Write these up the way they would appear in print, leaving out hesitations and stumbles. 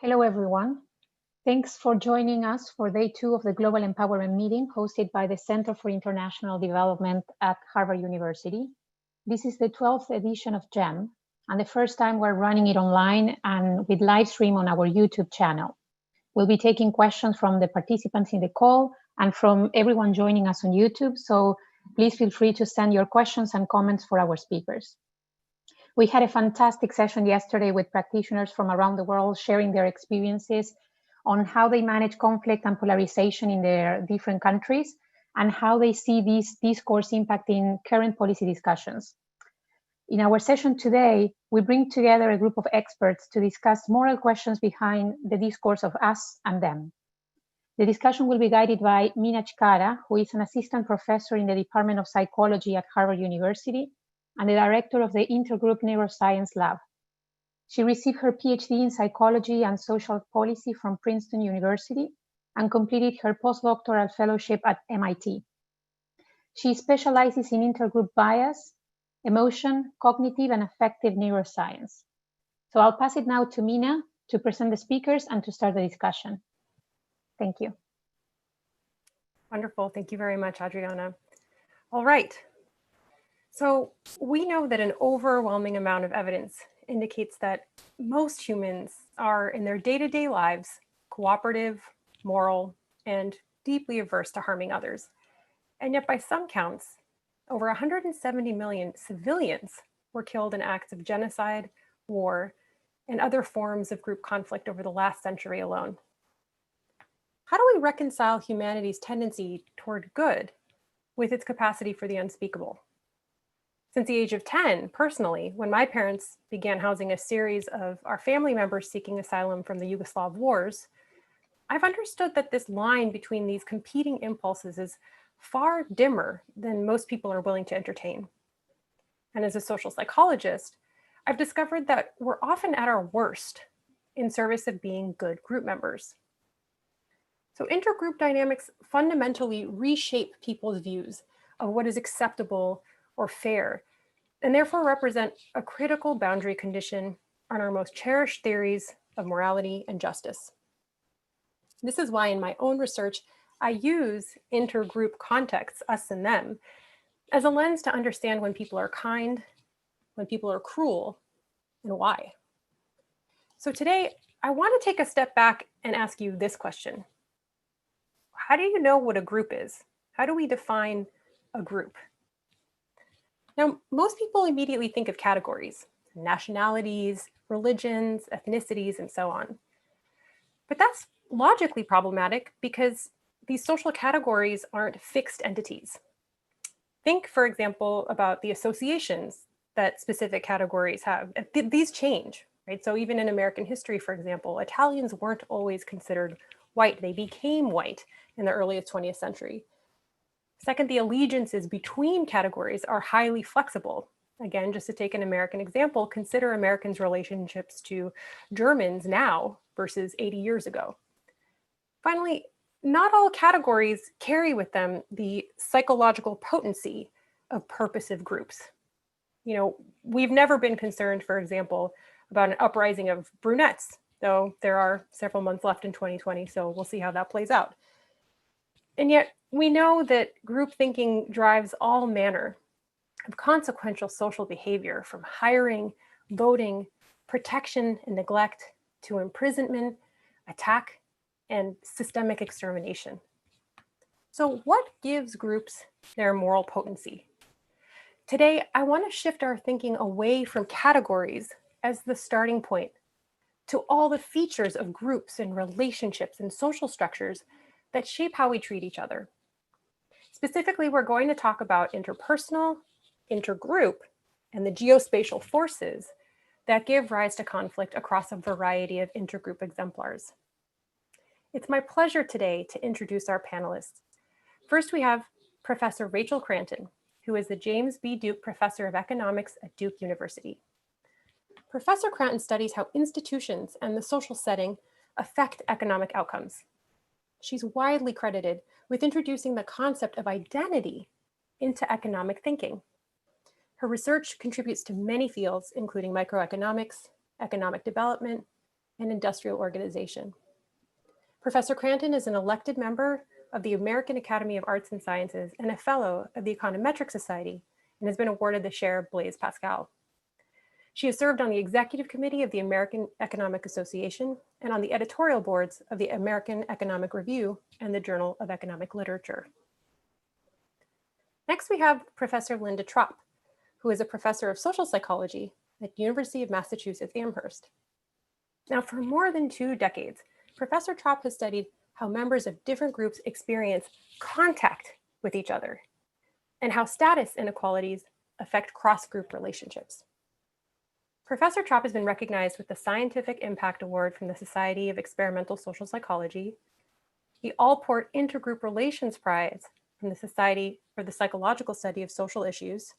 Hello, everyone. Thanks for joining us for day 2 of the Global Empowerment Meeting hosted by the Center for International Development at Harvard University. This is the 12th edition of GEM, and the first time we're running it online and with live stream on our YouTube channel. We'll be taking questions from the participants in the call and from everyone joining us on YouTube, so please feel free to send your questions and comments for our speakers. We had a fantastic session yesterday with practitioners from around the world sharing their experiences on how they manage conflict and polarization in their different countries and how they see this discourse impacting current policy discussions. In our session today, we bring together a group of experts to discuss moral questions behind the discourse of us and them. The discussion will be guided by Mina Chkara, who is an assistant professor in the Department of Psychology at Harvard University and the director of the Intergroup Neuroscience Lab. She received her PhD in psychology and social policy from Princeton University and completed her postdoctoral fellowship at MIT. She specializes in intergroup bias, emotion, cognitive, and affective neuroscience. So I'll pass it now to Mina to present the speakers and to start the discussion. Thank you. Wonderful. Thank you very much, Adriana. All right. So we know that an overwhelming amount of evidence indicates that most humans are in their day-to-day lives cooperative, moral, and deeply averse to harming others. And yet by some counts, over 170 million civilians were killed in acts of genocide, war, and other forms of group conflict over the last century alone. How do we reconcile humanity's tendency toward good with its capacity for the unspeakable? Since the age of 10, personally, when my parents began housing a series of our family members seeking asylum from the Yugoslav wars, I've understood that this line between these competing impulses is far dimmer than most people are willing to entertain. And as a social psychologist, I've discovered that we're often at our worst in service of being good group members. So intergroup dynamics fundamentally reshape people's views of what is acceptable or fair, and therefore represent a critical boundary condition on our most cherished theories of morality and justice. This is why in my own research, I use intergroup contexts, us and them, as a lens to understand when people are kind, when people are cruel, and why. So today, I want to take a step back and ask you this question. How do you know what a group is? How do we define a group? Now, most people immediately think of categories, nationalities, religions, ethnicities, and so on. But that's logically problematic because these social categories aren't fixed entities. Think, for example, about the associations that specific categories have. These change, right? So even in American history, for example, Italians weren't always considered white. They became white in the earliest 20th century. Second, the allegiances between categories are highly flexible. Again, just to take an American example, consider Americans' relationships to Germans now versus 80 years ago. Finally, not all categories carry with them the psychological potency of purposive groups. You know, we've never been concerned, for example, about an uprising of brunettes, though there are several months left in 2020, so we'll see how that plays out. And yet, we know that group thinking drives all manner of consequential social behavior, from hiring, voting, protection and neglect, to imprisonment, attack, and systemic extermination. So what gives groups their moral potency? Today, I want to shift our thinking away from categories as the starting point to all the features of groups and relationships and social structures that shape how we treat each other. Specifically, we're going to talk about interpersonal, intergroup, and the geospatial forces that give rise to conflict across a variety of intergroup exemplars. It's my pleasure today to introduce our panelists. First, we have Professor Rachel Kranton, who is the James B. Duke Professor of Economics at Duke University. Professor Kranton studies how institutions and the social setting affect economic outcomes. She's widely credited with introducing the concept of identity into economic thinking. Her research contributes to many fields, including microeconomics, economic development, and industrial organization. Professor Kranton is an elected member of the American Academy of Arts and Sciences and a fellow of the Econometric Society, and has been awarded the Cher Blaise Pascal. She has served on the executive committee of the American Economic Association and on the editorial boards of the American Economic Review and the Journal of Economic Literature. Next, we have Professor Linda Tropp, who is a professor of social psychology at University of Massachusetts Amherst. Now, for more than 2 decades, Professor Tropp has studied how members of different groups experience contact with each other and how status inequalities affect cross-group relationships. Professor Tropp has been recognized with the Scientific Impact Award from the Society of Experimental Social Psychology, the Allport Intergroup Relations Prize from the Society for the Psychological Study of Social Issues,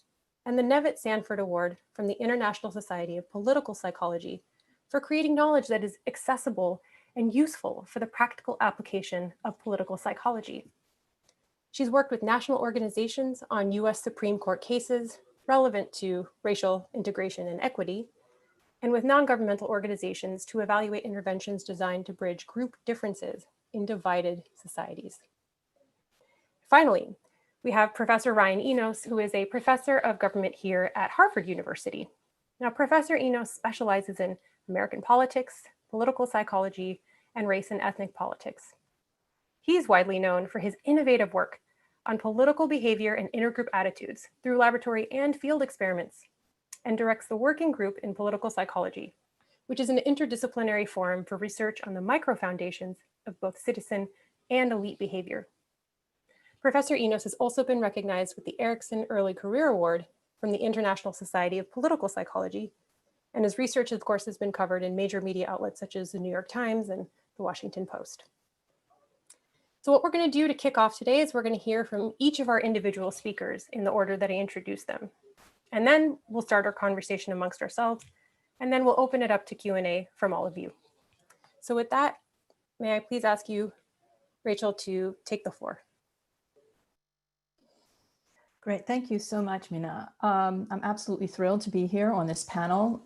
and the Nevitt Sanford Award from the International Society of Political Psychology for creating knowledge that is accessible and useful for the practical application of political psychology. She's worked with national organizations on US Supreme Court cases relevant to racial integration and equity, and with non-governmental organizations to evaluate interventions designed to bridge group differences in divided societies. Finally, we have Professor Ryan Enos, who is a professor of government here at Harvard University. Now, Professor Enos specializes in American politics, political psychology, and race and ethnic politics. He's widely known for his innovative work on political behavior and intergroup attitudes through laboratory and field experiments, and directs the Working Group in Political Psychology, which is an interdisciplinary forum for research on the micro-foundations of both citizen and elite behavior. Professor Enos has also been recognized with the Erickson Early Career Award from the International Society of Political Psychology, and his research, of course, has been covered in major media outlets such as the New York Times and the Washington Post. So what we're going to do to kick off today is we're going to hear from each of our individual speakers in the order that I introduced them. And then we'll start our conversation amongst ourselves, and then we'll open it up to Q&A from all of you. So with that, may I please ask you, Rachel, to take the floor. Great, thank you so much, Mina. I'm absolutely thrilled to be here on this panel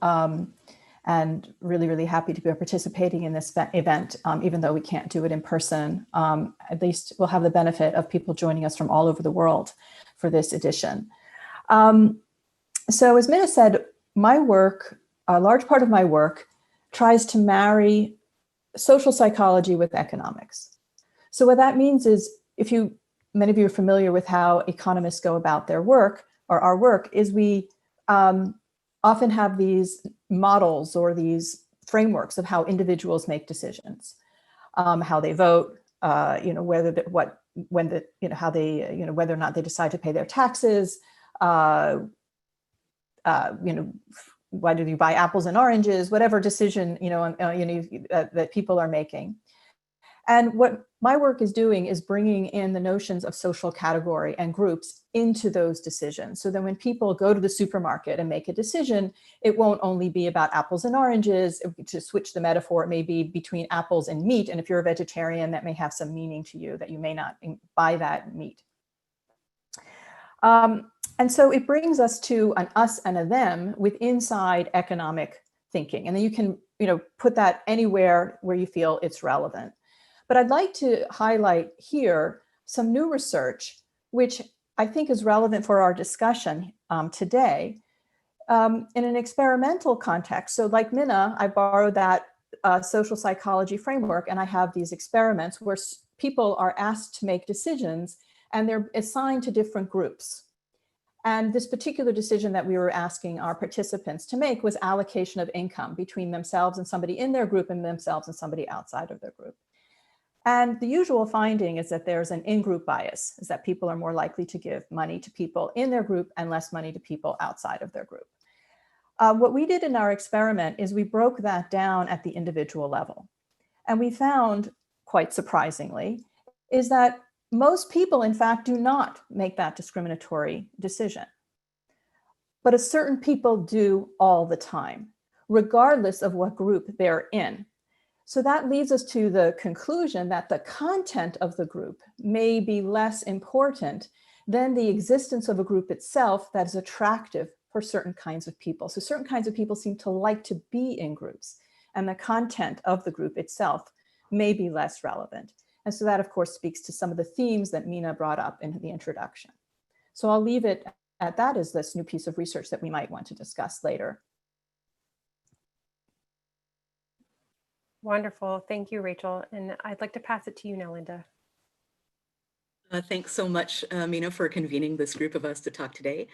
and really, really happy to be participating in this event, even though we can't do it in person. At least we'll have the benefit of people joining us from all over the world for this edition. So as Mina said, my work, a large part of my work, tries to marry social psychology with economics. So what that means is, many of you are familiar with how economists go about their work, or our work, is we often have these models or these frameworks of how individuals make decisions, how they vote, whether or not they decide to pay their taxes, why do you buy apples and oranges, whatever decision that people are making. And what my work is doing is bringing in the notions of social category and groups into those decisions. So that when people go to the supermarket and make a decision, it won't only be about apples and oranges. To switch the metaphor, it may be between apples and meat. And if you're a vegetarian, that may have some meaning to you, that you may not buy that meat. And so it brings us to an us and a them with inside economic thinking. And then you can put that anywhere where you feel it's relevant. But I'd like to highlight here some new research, which I think is relevant for our discussion today in an experimental context. So like Mina, I borrowed that social psychology framework, and I have these experiments where people are asked to make decisions and they're assigned to different groups. And this particular decision that we were asking our participants to make was allocation of income between themselves and somebody in their group and themselves and somebody outside of their group. And the usual finding is that there's an in-group bias, is that people are more likely to give money to people in their group and less money to people outside of their group. What we did in our experiment is we broke that down at the individual level. And we found, quite surprisingly, is that most people, in fact, do not make that discriminatory decision. But certain people do all the time, regardless of what group they're in. So that leads us to the conclusion that the content of the group may be less important than the existence of a group itself that is attractive for certain kinds of people. So certain kinds of people seem to like to be in groups. and the content of the group itself may be less relevant. And so that, of course, speaks to some of the themes that Mina brought up in the introduction. So I'll leave it at that as this new piece of research that we might want to discuss later. Wonderful. Thank you, Rachel. And I'd like to pass it to you now, Linda. Thanks so much, Mina, for convening this group of us to talk today.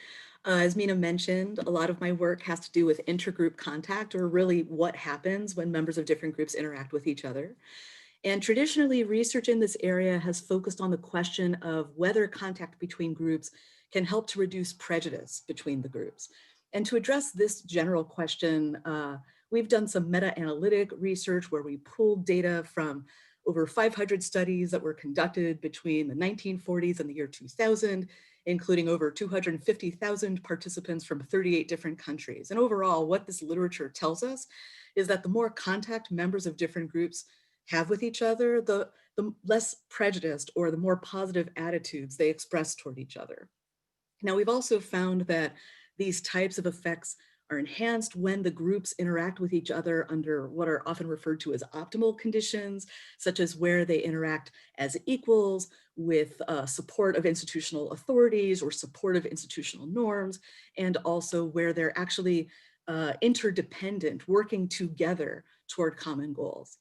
As Mina mentioned, a lot of my work has to do with intergroup contact, or really what happens when members of different groups interact with each other. And traditionally, research in this area has focused on the question of whether contact between groups can help to reduce prejudice between the groups. And to address this general question, we've done some meta-analytic research where we pulled data from over 500 studies that were conducted between the 1940s and the year 2000, including over 250,000 participants from 38 different countries. And overall, what this literature tells us is that the more contact members of different groups have with each other, the less prejudiced or the more positive attitudes they express toward each other. Now, we've also found that these types of effects are enhanced when the groups interact with each other under what are often referred to as optimal conditions, such as where they interact as equals with support of institutional authorities or support of institutional norms, and also where they're actually interdependent, working together toward common goals.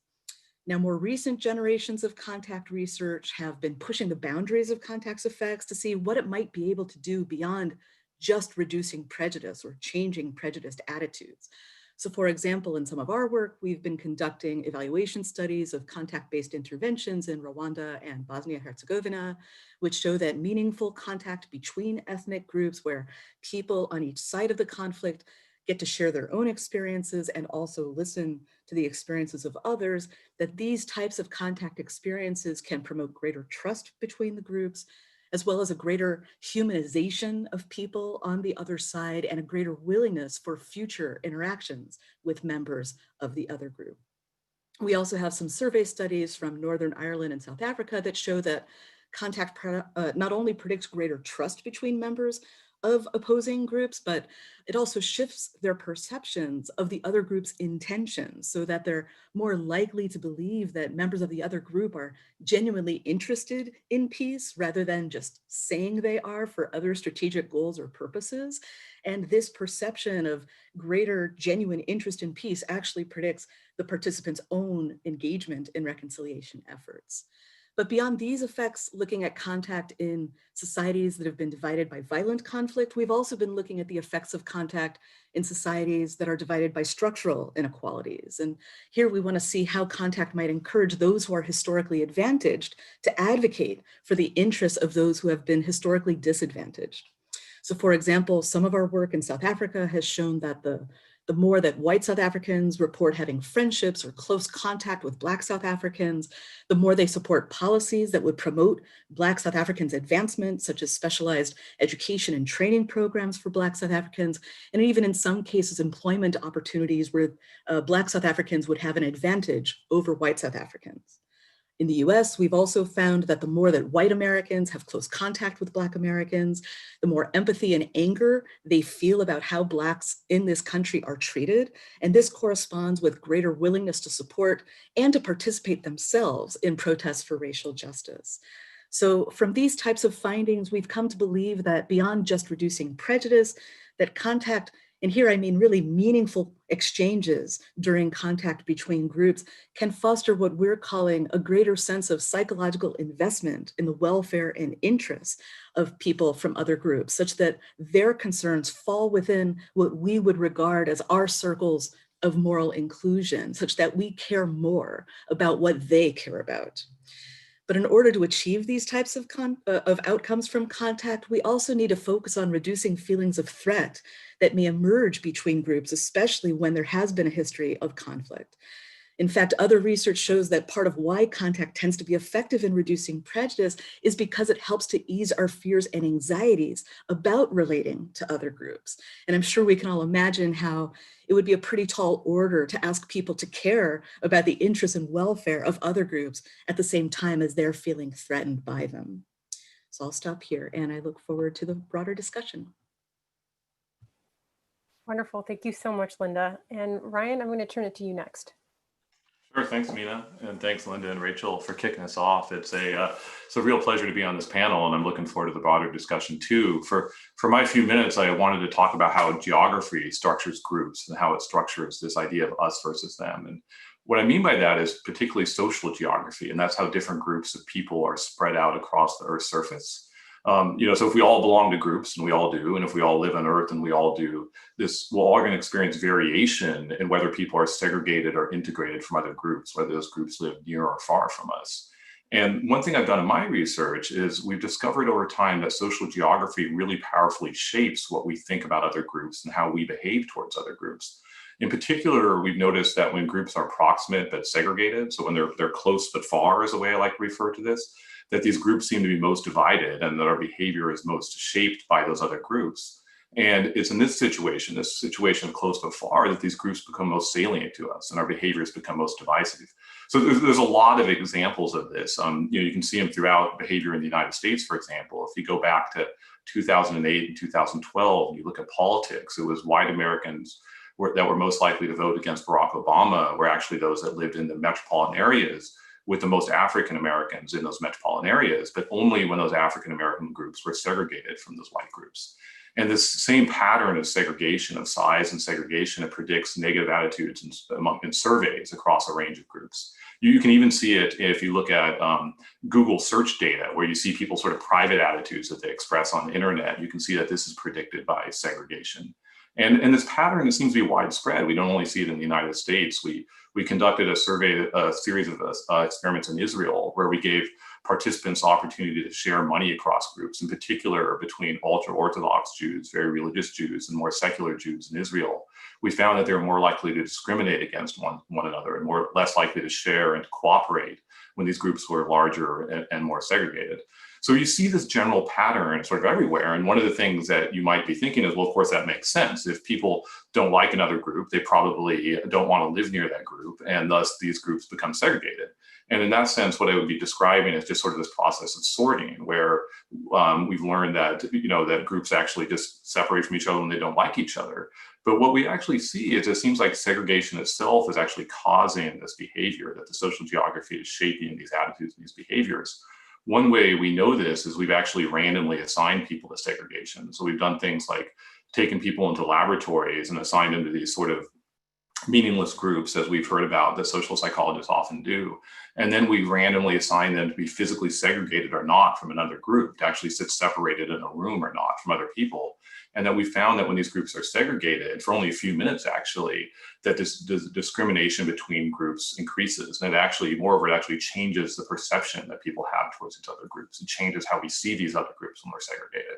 Now, more recent generations of contact research have been pushing the boundaries of contact's effects to see what it might be able to do beyond just reducing prejudice or changing prejudiced attitudes. So for example, in some of our work, we've been conducting evaluation studies of contact-based interventions in Rwanda and Bosnia-Herzegovina, which show that meaningful contact between ethnic groups where people on each side of the conflict get to share their own experiences and also listen to the experiences of others, that these types of contact experiences can promote greater trust between the groups, as well as a greater humanization of people on the other side and a greater willingness for future interactions with members of the other group. We also have some survey studies from Northern Ireland and South Africa that show that contact not only predicts greater trust between members of opposing groups, but it also shifts their perceptions of the other group's intentions so that they're more likely to believe that members of the other group are genuinely interested in peace rather than just saying they are for other strategic goals or purposes. And this perception of greater genuine interest in peace actually predicts the participants' own engagement in reconciliation efforts. But beyond these effects, looking at contact in societies that have been divided by violent conflict, we've also been looking at the effects of contact in societies that are divided by structural inequalities. And here we want to see how contact might encourage those who are historically advantaged to advocate for the interests of those who have been historically disadvantaged. So for example, some of our work in South Africa has shown that the more that white South Africans report having friendships or close contact with Black South Africans, the more they support policies that would promote Black South Africans' advancement, such as specialized education and training programs for Black South Africans, and even in some cases, employment opportunities where Black South Africans would have an advantage over white South Africans. In the US, we've also found that the more that white Americans have close contact with Black Americans, the more empathy and anger they feel about how Blacks in this country are treated. And this corresponds with greater willingness to support and to participate themselves in protests for racial justice. So from these types of findings, we've come to believe that beyond just reducing prejudice, that contact, and here I mean really meaningful exchanges during contact between groups, can foster what we're calling a greater sense of psychological investment in the welfare and interests of people from other groups, such that their concerns fall within what we would regard as our circles of moral inclusion, such that we care more about what they care about. But in order to achieve these types of outcomes from contact, we also need to focus on reducing feelings of threat that may emerge between groups, especially when there has been a history of conflict. In fact, other research shows that part of why contact tends to be effective in reducing prejudice is because it helps to ease our fears and anxieties about relating to other groups. And I'm sure we can all imagine how it would be a pretty tall order to ask people to care about the interests and welfare of other groups at the same time as they're feeling threatened by them. So I'll stop here and I look forward to the broader discussion. Wonderful. Thank you so much, Linda. And Ryan, I'm going to turn it to you next. Sure, thanks, Mina, and thanks, Linda and Rachel, for kicking us off. It's a real pleasure to be on this panel, and I'm looking forward to the broader discussion too. For my few minutes, I wanted to talk about how geography structures groups and how it structures this idea of us versus them. And what I mean by that is particularly social geography, and that's how different groups of people are spread out across the Earth's surface. So if we all belong to groups, and we all do, and if we all live on Earth, and we all do, we're all going to experience variation in whether people are segregated or integrated from other groups, whether those groups live near or far from us. And one thing I've done in my research is we've discovered over time that social geography really powerfully shapes what we think about other groups and how we behave towards other groups. In particular, we've noticed that when groups are proximate but segregated, so when they're close but far is the way I like to refer to this, that these groups seem to be most divided and that our behavior is most shaped by those other groups. And it's in this situation of close but far, that these groups become most salient to us and our behaviors become most divisive. So there's a lot of examples of this. You can see them throughout behavior in the United States, for example. If you go back to 2008 and 2012, and you look at politics, it was white Americans that were most likely to vote against Barack Obama were actually those that lived in the metropolitan areas, with the most African Americans in those metropolitan areas, but only when those African American groups were segregated from those white groups. And this same pattern of segregation, of size and segregation, it predicts negative attitudes in surveys across a range of groups. You can even see it if you look at Google search data, where you see people's sort of private attitudes that they express on the internet. You can see that this is predicted by segregation. And this pattern, it seems to be widespread. We don't only see it in the United States. We conducted a series of experiments in Israel, where we gave participants opportunity to share money across groups, in particular between ultra-Orthodox Jews, very religious Jews, and more secular Jews in Israel. We found that they were more likely to discriminate against one another and less likely to share and to cooperate when these groups were larger and more segregated. So you see this general pattern sort of everywhere. And one of the things that you might be thinking is, well, of course, that makes sense. If people don't like another group, they probably don't want to live near that group. And thus these groups become segregated. And in that sense, what I would be describing is just sort of this process of sorting, where we've learned that, that groups actually just separate from each other when they don't like each other. But what we actually see is it seems like segregation itself is actually causing this behavior, that the social geography is shaping these attitudes and these behaviors. One way we know this is we've actually randomly assigned people to segregation. So we've done things like taken people into laboratories and assigned them to these sort of meaningless groups, as we've heard about, that social psychologists often do. And then we randomly assign them to be physically segregated or not from another group, to actually sit separated in a room or not from other people. And that we found that when these groups are segregated, for only a few minutes actually, that this discrimination between groups increases. And it actually, moreover, it actually changes the perception that people have towards each other groups. It changes how we see these other groups when we're segregated.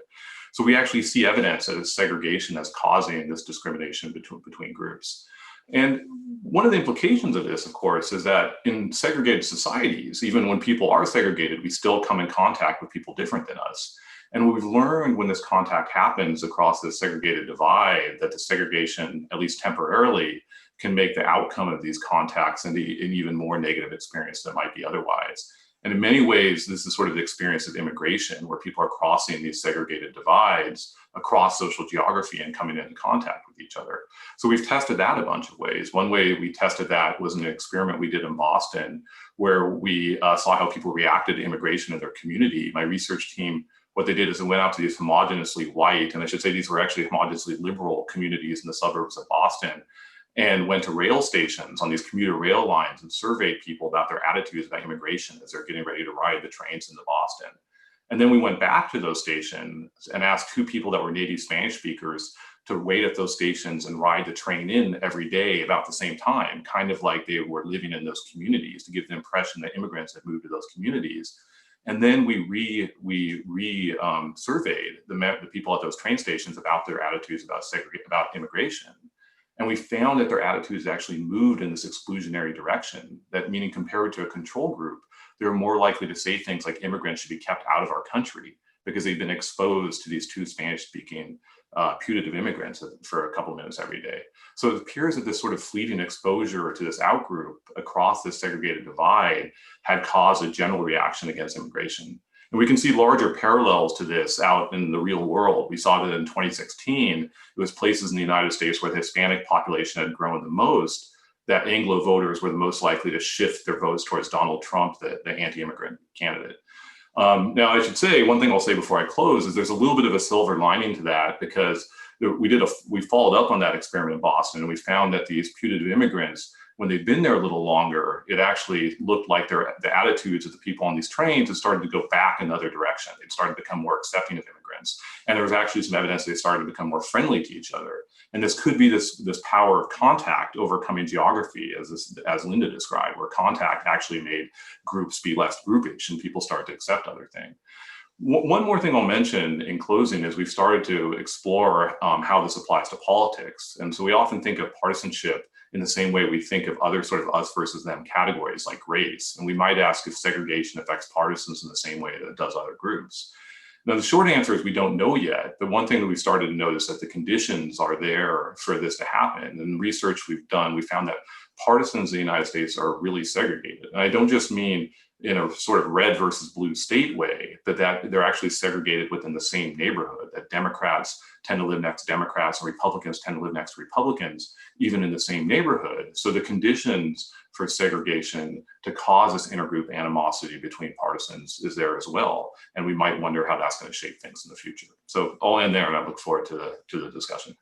So we actually see evidence that it's segregation that's causing this discrimination between groups. And one of the implications of this, of course, is that in segregated societies, even when people are segregated, we still come in contact with people different than us. And we've learned when this contact happens across this segregated divide, that the segregation, at least temporarily, can make the outcome of these contacts an even more negative experience than it might be otherwise. And in many ways, this is sort of the experience of immigration, where people are crossing these segregated divides across social geography and coming into contact with each other. So we've tested that a bunch of ways. One way we tested that was an experiment we did in Boston, where we saw how people reacted to immigration in their community. My research team, what they did is they went out to these homogeneously white, and I should say these were actually homogeneously liberal communities in the suburbs of Boston, and went to rail stations on these commuter rail lines and surveyed people about their attitudes about immigration as they're getting ready to ride the trains into Boston. And then we went back to those stations and asked 2 people that were native Spanish speakers to wait at those stations and ride the train in every day about the same time, kind of like they were living in those communities, to give the impression that immigrants had moved to those communities. And then we surveyed the people at those train stations about their attitudes about immigration. And we found that their attitudes actually moved in this exclusionary direction, that meaning compared to a control group, they were more likely to say things like immigrants should be kept out of our country because they've been exposed to these 2 Spanish-speaking putative immigrants for a couple of minutes every day. So it appears that this sort of fleeting exposure to this outgroup across this segregated divide had caused a general reaction against immigration. And we can see larger parallels to this out in the real world. We saw that in 2016, it was places in the United States where the Hispanic population had grown the most, that Anglo voters were the most likely to shift their votes towards Donald Trump, the anti-immigrant candidate. Now, I should say, one thing I'll say before I close is there's a little bit of a silver lining to that, because we followed up on that experiment in Boston, and we found that these putative immigrants, when they've been there a little longer, it actually looked like the attitudes of the people on these trains had started to go back another direction. It started to become more accepting of immigrants. And there was actually some evidence they started to become more friendly to each other. And this could be this power of contact overcoming geography, as Linda described, where contact actually made groups be less groupish and people start to accept other things. One more thing I'll mention in closing is we've started to explore how this applies to politics. And so we often think of partisanship in the same way we think of other sort of us versus them categories like race. And we might ask if segregation affects partisans in the same way that it does other groups. Now, the short answer is we don't know yet, but one thing that we've started to notice that the conditions are there for this to happen. And research we've done, we found that partisans in the United States are really segregated. And I don't just mean in a sort of red versus blue state way, but that they're actually segregated within the same neighborhood, that Democrats tend to live next to Democrats and Republicans tend to live next to Republicans, even in the same neighborhood. So the conditions for segregation to cause this intergroup animosity between partisans is there as well. And we might wonder how that's going to shape things in the future. So I'll end there, and I look forward to the discussion.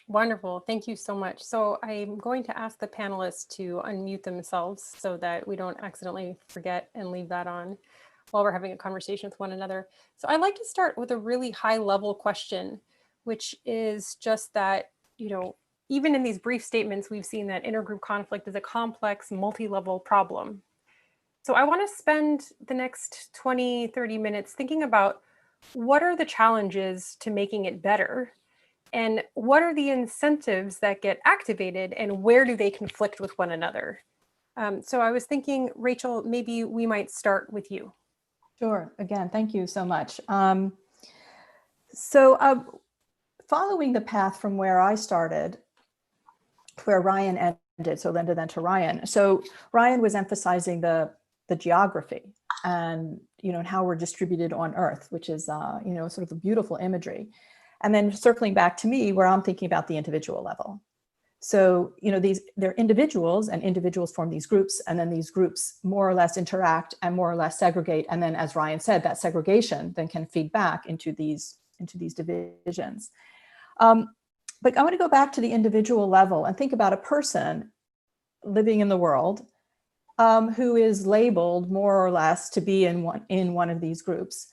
Wonderful. Thank you so much. So I'm going to ask the panelists to unmute themselves so that we don't accidentally forget and leave that on while we're having a conversation with one another. So I'd like to start with a really high level question, which is just that, even in these brief statements, we've seen that intergroup conflict is a complex, multi-level problem. So I want to spend the next 20, 30 minutes thinking about what are the challenges to making it better? And what are the incentives that get activated, and where do they conflict with one another? So I was thinking, Rachel, maybe we might start with you. Sure. Again, thank you so much. Following the path from where I started, where Ryan ended, so Linda then to Ryan. So Ryan was emphasizing the geography and, and how we're distributed on Earth, which is, sort of a beautiful imagery. And then circling back to me, where I'm thinking about the individual level. So, they're individuals, and individuals form these groups, and then these groups more or less interact and more or less segregate. And then, as Ryan said, that segregation then can feed back into these divisions. But I want to go back to the individual level and think about a person living in the world who is labeled more or less to be in one of these groups,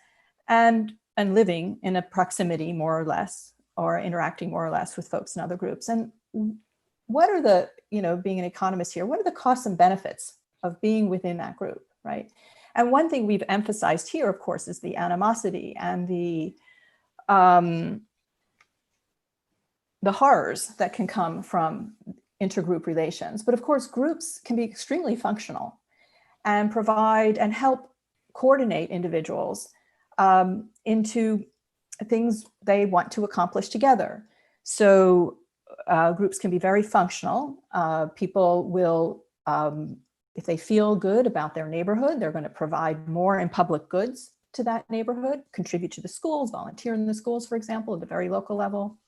and living in a proximity more or less, or interacting more or less with folks in other groups. And what are the, being an economist here, what are the costs and benefits of being within that group, right? And one thing we've emphasized here, of course, is the animosity and the horrors that can come from intergroup relations. But of course, groups can be extremely functional and provide and help coordinate individuals into things they want to accomplish together. So groups can be very functional. People will, if they feel good about their neighborhood, they're going to provide more in public goods to that neighborhood, contribute to the schools, volunteer in the schools, for example, at the very local level.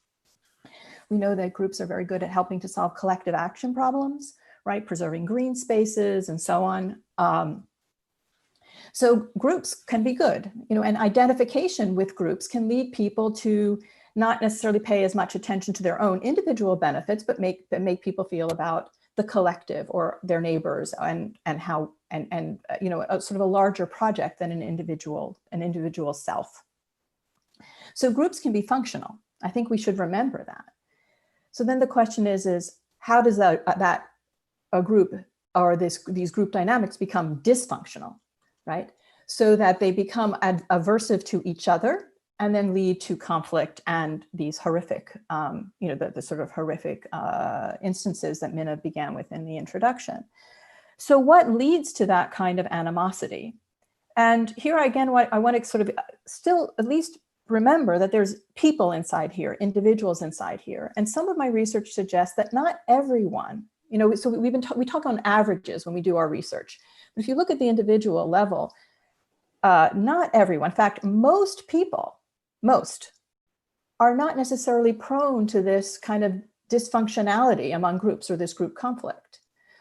We know that groups are very good at helping to solve collective action problems, right? Preserving green spaces and so on. So groups can be good, and identification with groups can lead people to not necessarily pay as much attention to their own individual benefits, but make people feel about the collective or their neighbors and how a sort of a larger project than an individual self. So groups can be functional. I think we should remember that. So then the question is how does a group or these group dynamics become dysfunctional, right? So that they become aversive to each other and then lead to conflict and these horrific, the sort of horrific instances that Minna began with in the introduction. So what leads to that kind of animosity? And here again, I want to sort of still at least remember that there's people inside here, individuals inside here. And some of my research suggests that not everyone, so we talk on averages when we do our research. But if you look at the individual level, not everyone, in fact, most people are not necessarily prone to this kind of dysfunctionality among groups or this group conflict.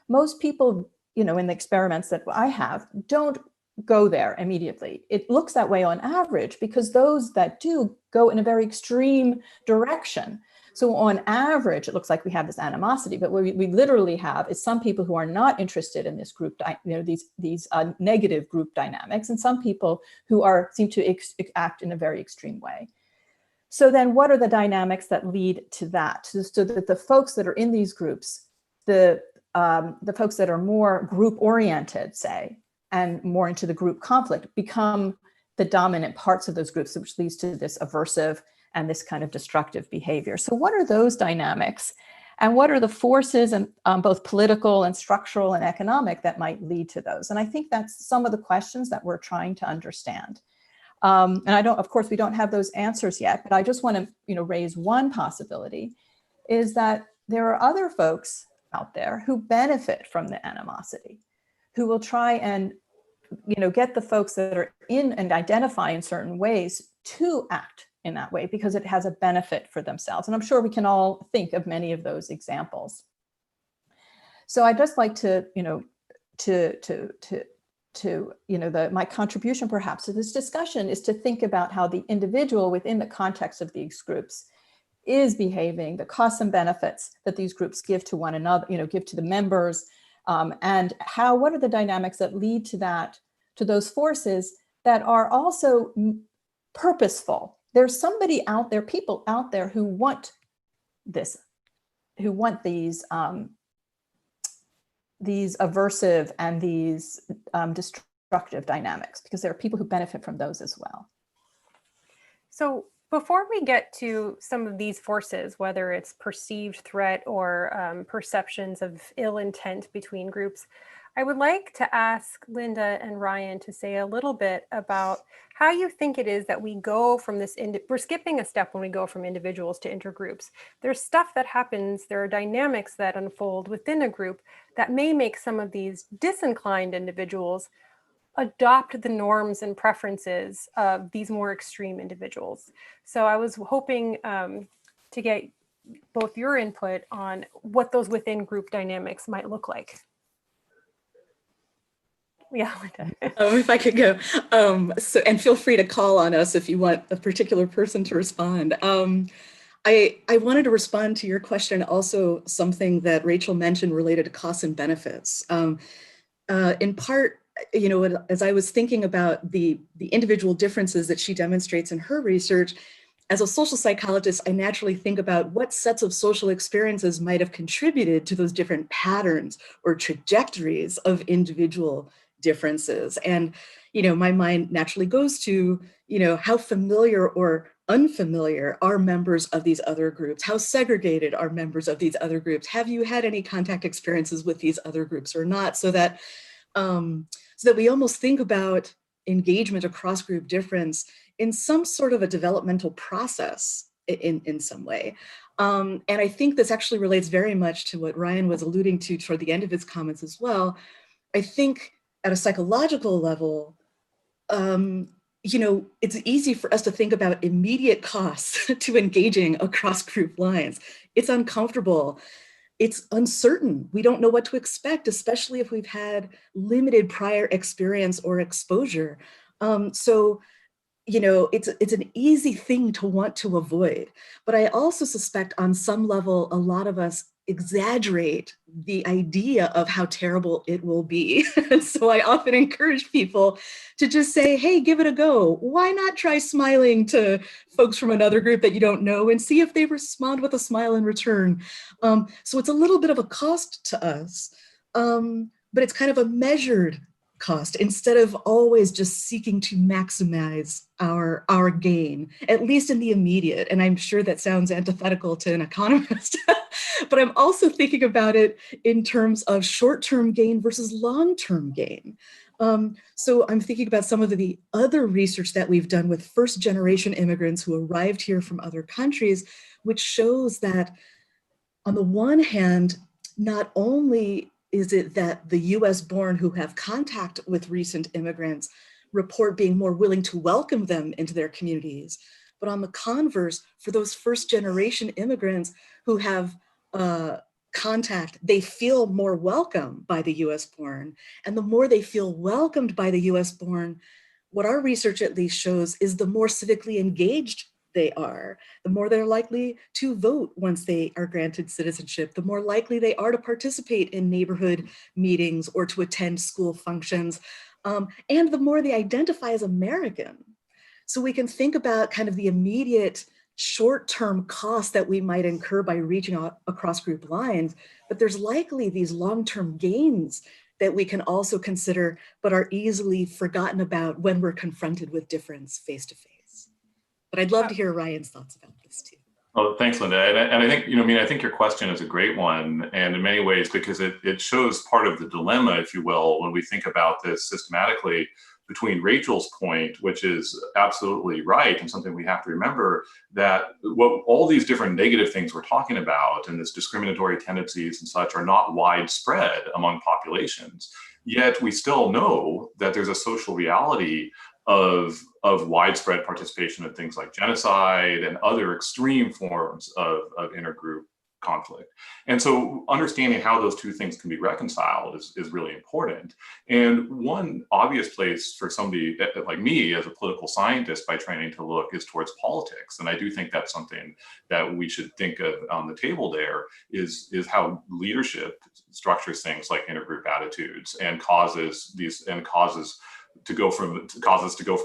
Most people, in the experiments that I have, don't go there immediately. It looks that way on average because those that do go in a very extreme direction. So on average, it looks like we have this animosity, but what we literally have is some people who are not interested in this group, these negative group dynamics, and some people who seem to act in a very extreme way. So then what are the dynamics that lead to that? So that the folks that are in these groups, the folks that are more group oriented, say, and more into the group conflict become the dominant parts of those groups, which leads to this aversive and this kind of destructive behavior. So what are those dynamics? And what are the forces, and both political and structural and economic, that might lead to those? And I think that's some of the questions that we're trying to understand. And of course, we don't have those answers yet, but I just want to, raise one possibility, is that there are other folks out there who benefit from the animosity, who will try and, get the folks that are in and identify in certain ways to act in that way because it has a benefit for themselves. And I'm sure we can all think of many of those examples. So I'd just like to, my contribution perhaps to this discussion is to think about how the individual within the context of these groups is behaving, the costs and benefits that these groups give to one another, give to the members, and what are the dynamics that lead to that, to those forces that are also purposeful. There's somebody out there, people out there who want this, who want these aversive and these destructive dynamics, because there are people who benefit from those as well. So before we get to some of these forces, whether it's perceived threat or perceptions of ill intent between groups, I would like to ask Linda and Ryan to say a little bit about how you think it is that we go from this, we're skipping a step when we go from individuals to intergroups. There's stuff that happens, there are dynamics that unfold within a group that may make some of these disinclined individuals adopt the norms and preferences of these more extreme individuals. So I was hoping to get both your input on what those within group dynamics might look like. Yeah, Linda. If I could go. And feel free to call on us if you want a particular person to respond. I wanted to respond to your question, also something that Rachel mentioned related to costs and benefits. In part, as I was thinking about the individual differences that she demonstrates in her research, as a social psychologist, I naturally think about what sets of social experiences might have contributed to those different patterns or trajectories of individual differences. And, my mind naturally goes to, how familiar or unfamiliar are members of these other groups? How segregated are members of these other groups? Have you had any contact experiences with these other groups or not? So that we almost think about engagement across group difference in some sort of a developmental process in some way. And I think this actually relates very much to what Ryan was alluding to toward the end of his comments as well. I think at a psychological level, it's easy for us to think about immediate costs to engaging across group lines. It's uncomfortable. It's uncertain. We don't know what to expect, especially if we've had limited prior experience or exposure. So it's an easy thing to want to avoid. But I also suspect on some level, a lot of us exaggerate the idea of how terrible it will be. And so I often encourage people to just say, hey, give it a go. Why not try smiling to folks from another group that you don't know and see if they respond with a smile in return. So it's a little bit of a cost to us, but it's kind of a measured cost instead of always just seeking to maximize our gain, at least in the immediate. And I'm sure that sounds antithetical to an economist, but I'm also thinking about it in terms of short-term gain versus long-term gain. So I'm thinking about some of the other research that we've done with first-generation immigrants who arrived here from other countries, which shows that on the one hand, not only is it that the US born who have contact with recent immigrants report being more willing to welcome them into their communities, but on the converse, for those first generation immigrants who have contact, they feel more welcome by the US born. And the more they feel welcomed by the US born, what our research at least shows is the more civically engaged they are, the more they're likely to vote once they are granted citizenship, the more likely they are to participate in neighborhood meetings or to attend school functions, and the more they identify as American. So we can think about kind of the immediate short-term costs that we might incur by reaching out across group lines, but there's likely these long-term gains that we can also consider, but are easily forgotten about when we're confronted with difference face-to-face. But I'd love to hear Ryan's thoughts about this too. Oh, thanks, Linda. And I think, I think your question is a great one, and in many ways, because it shows part of the dilemma, if you will, when we think about this systematically, between Rachel's point, which is absolutely right, and something we have to remember, that what all these different negative things we're talking about and this discriminatory tendencies and such are not widespread among populations. Yet we still know that there's a social reality of widespread participation in things like genocide and other extreme forms of intergroup conflict. And so understanding how those two things can be reconciled is really important. And one obvious place for somebody like me as a political scientist by training to look is towards politics. And I do think that's something that we should think of on the table there is how leadership structures things like intergroup attitudes and causes us to go from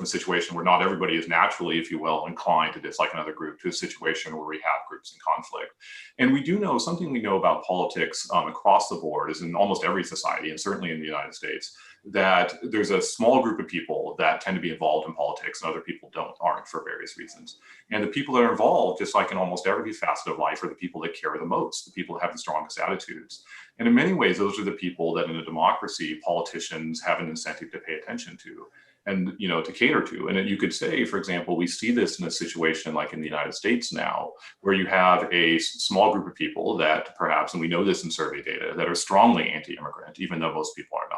a situation where not everybody is naturally, if you will, inclined to dislike another group, to a situation where we have groups in conflict. And we do know, something we know about politics across the board is in almost every society, and certainly in the United States, that there's a small group of people that tend to be involved in politics and other people aren't for various reasons. And the people that are involved, just like in almost every facet of life, are the people that care the most, the people that have the strongest attitudes. And in many ways, those are the people that in a democracy, politicians have an incentive to pay attention to and, to cater to. And you could say, for example, we see this in a situation like in the United States now, where you have a small group of people that perhaps, and we know this in survey data, that are strongly anti-immigrant, even though most people are not.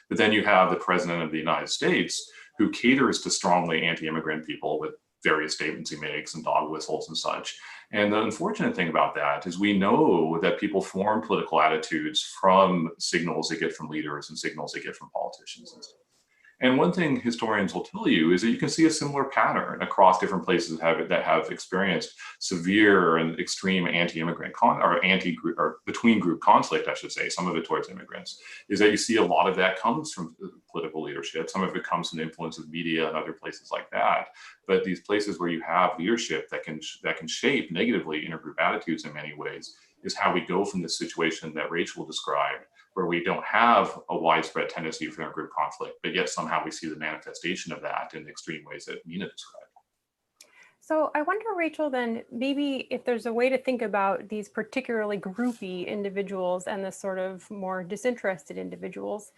But then you have the president of the United States who caters to strongly anti-immigrant people with various statements he makes and dog whistles and such. And the unfortunate thing about that is we know that people form political attitudes from signals they get from leaders and signals they get from politicians and stuff. And one thing historians will tell you is that you can see a similar pattern across different places that have experienced severe and extreme anti-immigrant or between group conflict, I should say, some of it towards immigrants, is that you see a lot of that comes from political leadership. Some of it comes from the influence of media and other places like that. But these places where you have leadership that can shape negatively intergroup attitudes in many ways is how we go from this situation that Rachel described, where we don't have a widespread tendency for intergroup conflict, but yet somehow we see the manifestation of that in the extreme ways that Nina described. So I wonder, Rachel, then maybe if there's a way to think about these particularly groupy individuals and the sort of more disinterested individuals,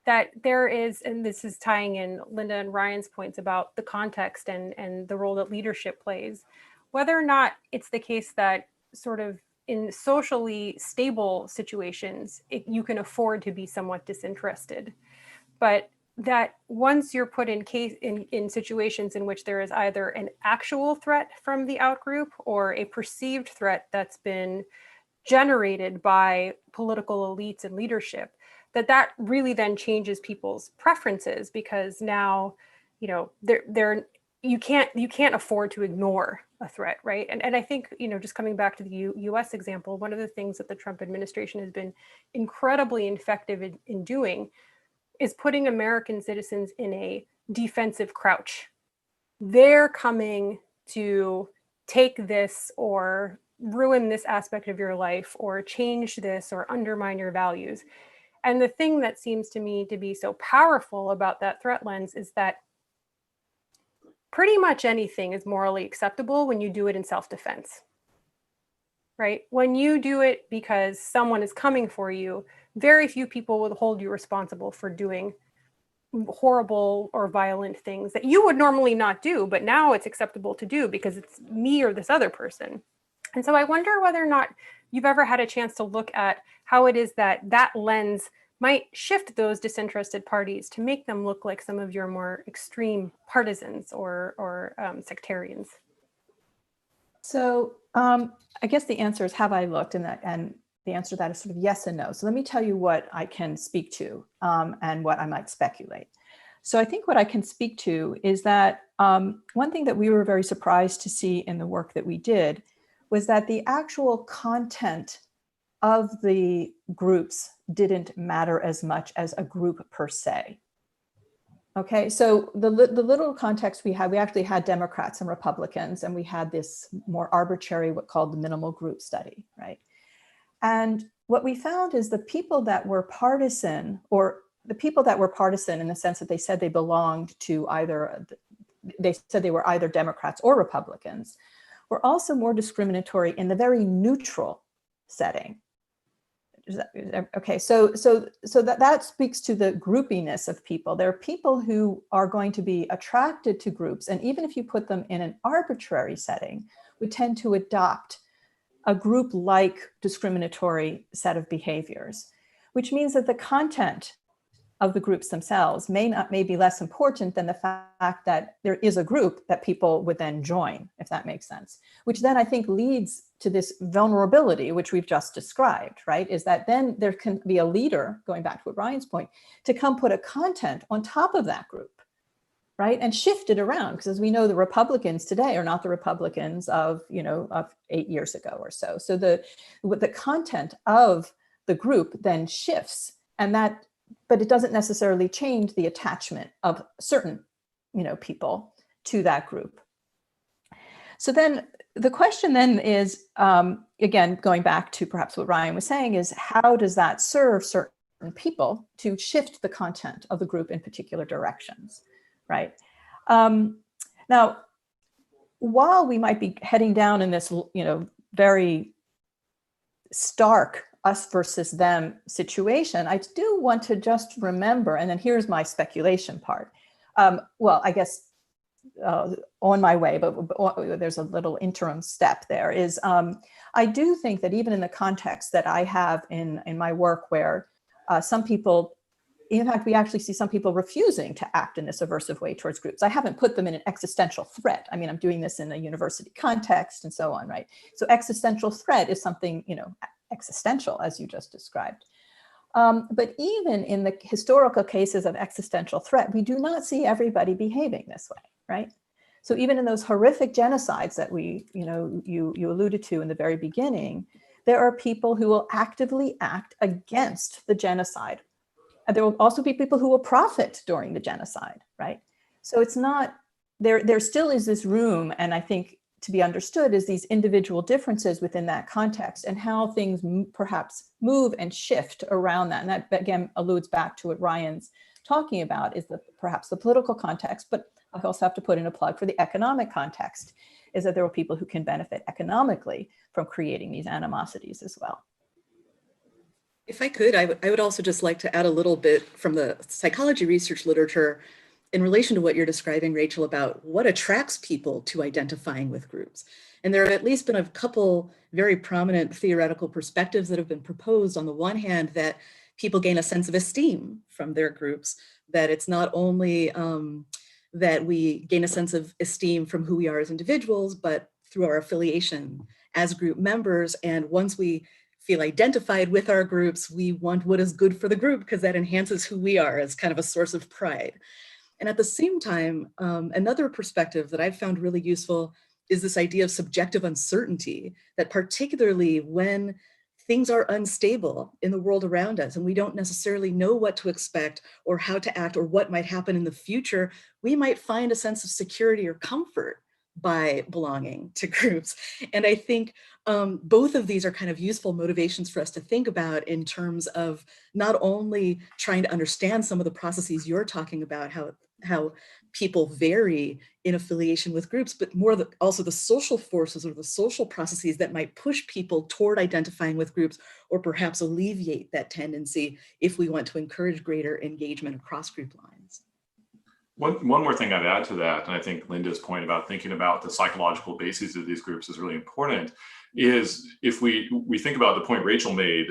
that there is, and this is tying in Linda and Ryan's points about the context and the role that leadership plays, whether or not it's the case that sort of in socially stable situations, you can afford to be somewhat disinterested, but that once you're put in situations in which there is either an actual threat from the outgroup or a perceived threat that's been generated by political elites and leadership, that really then changes people's preferences, because now, you can't afford to ignore a threat, right? And I think, just coming back to the US example, one of the things that the Trump administration has been incredibly effective in doing is putting American citizens in a defensive crouch. They're coming to take this or ruin this aspect of your life or change this or undermine your values. And the thing that seems to me to be so powerful about that threat lens is that pretty much anything is morally acceptable when you do it in self-defense, right? When you do it because someone is coming for you, very few people will hold you responsible for doing horrible or violent things that you would normally not do, but now it's acceptable to do because it's me or this other person. And so I wonder whether or not you've ever had a chance to look at how it is that lens might shift those disinterested parties to make them look like some of your more extreme partisans or sectarians. So I guess the answer is, have I looked? And the answer to that is sort of yes and no. So let me tell you what I can speak to and what I might speculate. So I think what I can speak to is that one thing that we were very surprised to see in the work that we did was that the actual content of the groups didn't matter as much as a group per se. Okay, so the little context we had, we actually had Democrats and Republicans, and we had this more arbitrary, what called the minimal group study, right? And what we found is the people that were partisan, or the people that were partisan in the sense that they said they belonged to either, they said they were either Democrats or Republicans, were also more discriminatory in the very neutral setting. Okay, so that speaks to the groupiness of people. There are people who are going to be attracted to groups, and even if you put them in an arbitrary setting, would tend to adopt a group-like discriminatory set of behaviors, which means that the content of the groups themselves may be less important than the fact that there is a group that people would then join, if that makes sense, which then I think leads to this vulnerability, which we've just described, right? Is that then there can be a leader, going back to what Ryan's point, to come put a content on top of that group, right? And shift it around, because as we know, the Republicans today are not the Republicans of 8 years ago or so. So the content of the group then shifts, and that, but it doesn't necessarily change the attachment of certain, people to that group. So then the question then is, again, going back to perhaps what Ryan was saying, is how does that serve certain people to shift the content of the group in particular directions, right? Now, while we might be heading down in this, very stark us versus them situation, I do want to just remember, and then here's my speculation part. Well, I guess on my way, but there's a little interim step there, is I do think that even in the context that I have in my work, where some people, in fact, we actually see some people refusing to act in this aversive way towards groups. I haven't put them in an existential threat. I mean, I'm doing this in a university context and so on, right? So existential threat is something, existential, as you just described. But even in the historical cases of existential threat, we do not see everybody behaving this way, right? So even in those horrific genocides that you alluded to in the very beginning, there are people who will actively act against the genocide. And there will also be people who will profit during the genocide, right? So it's not, there still is this room, and I think to be understood is these individual differences within that context and how things perhaps move and shift around that. And that again alludes back to what Ryan's talking about, is perhaps the political context, but I also have to put in a plug for the economic context, is that there are people who can benefit economically from creating these animosities as well. If I could, I would also just like to add a little bit from the psychology research literature in relation to what you're describing, Rachel, about what attracts people to identifying with groups. And there have at least been a couple very prominent theoretical perspectives that have been proposed. On the one hand, that people gain a sense of esteem from their groups, that it's not only that we gain a sense of esteem from who we are as individuals, but through our affiliation as group members. And once we feel identified with our groups, we want what is good for the group, because that enhances who we are as kind of a source of pride. And at the same time, another perspective that I've found really useful is this idea of subjective uncertainty, that particularly when things are unstable in the world around us and we don't necessarily know what to expect or how to act or what might happen in the future, we might find a sense of security or comfort by belonging to groups. And I think both of these are kind of useful motivations for us to think about in terms of not only trying to understand some of the processes you're talking about, how people vary in affiliation with groups, but more also the social forces or the social processes that might push people toward identifying with groups, or perhaps alleviate that tendency if we want to encourage greater engagement across group lines. One more thing I'd add to that, and I think Linda's point about thinking about the psychological bases of these groups is really important, is if we think about the point Rachel made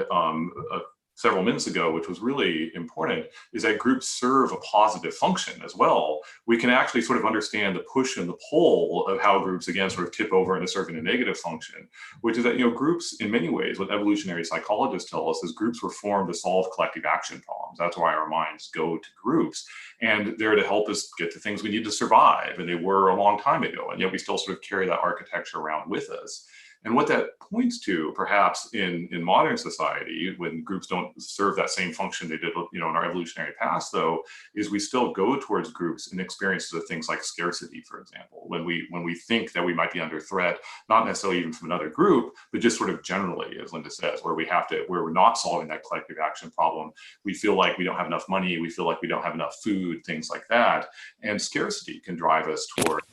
several minutes ago, which was really important, is that groups serve a positive function as well. We can actually sort of understand the push and the pull of how groups, again, sort of tip over into serving a negative function, which is that, groups in many ways, what evolutionary psychologists tell us is groups were formed to solve collective action problems. That's why our minds go to groups, and they're to help us get to things we need to survive. And they were a long time ago, and yet we still sort of carry that architecture around with us. And what that points to, perhaps in modern society, when groups don't serve that same function they did, in our evolutionary past, though, is we still go towards groups in experiences of things like scarcity, for example. When we think that we might be under threat, not necessarily even from another group, but just sort of generally, as Linda says, where we're not solving that collective action problem. We feel like we don't have enough money, we feel like we don't have enough food, things like that. And scarcity can drive us toward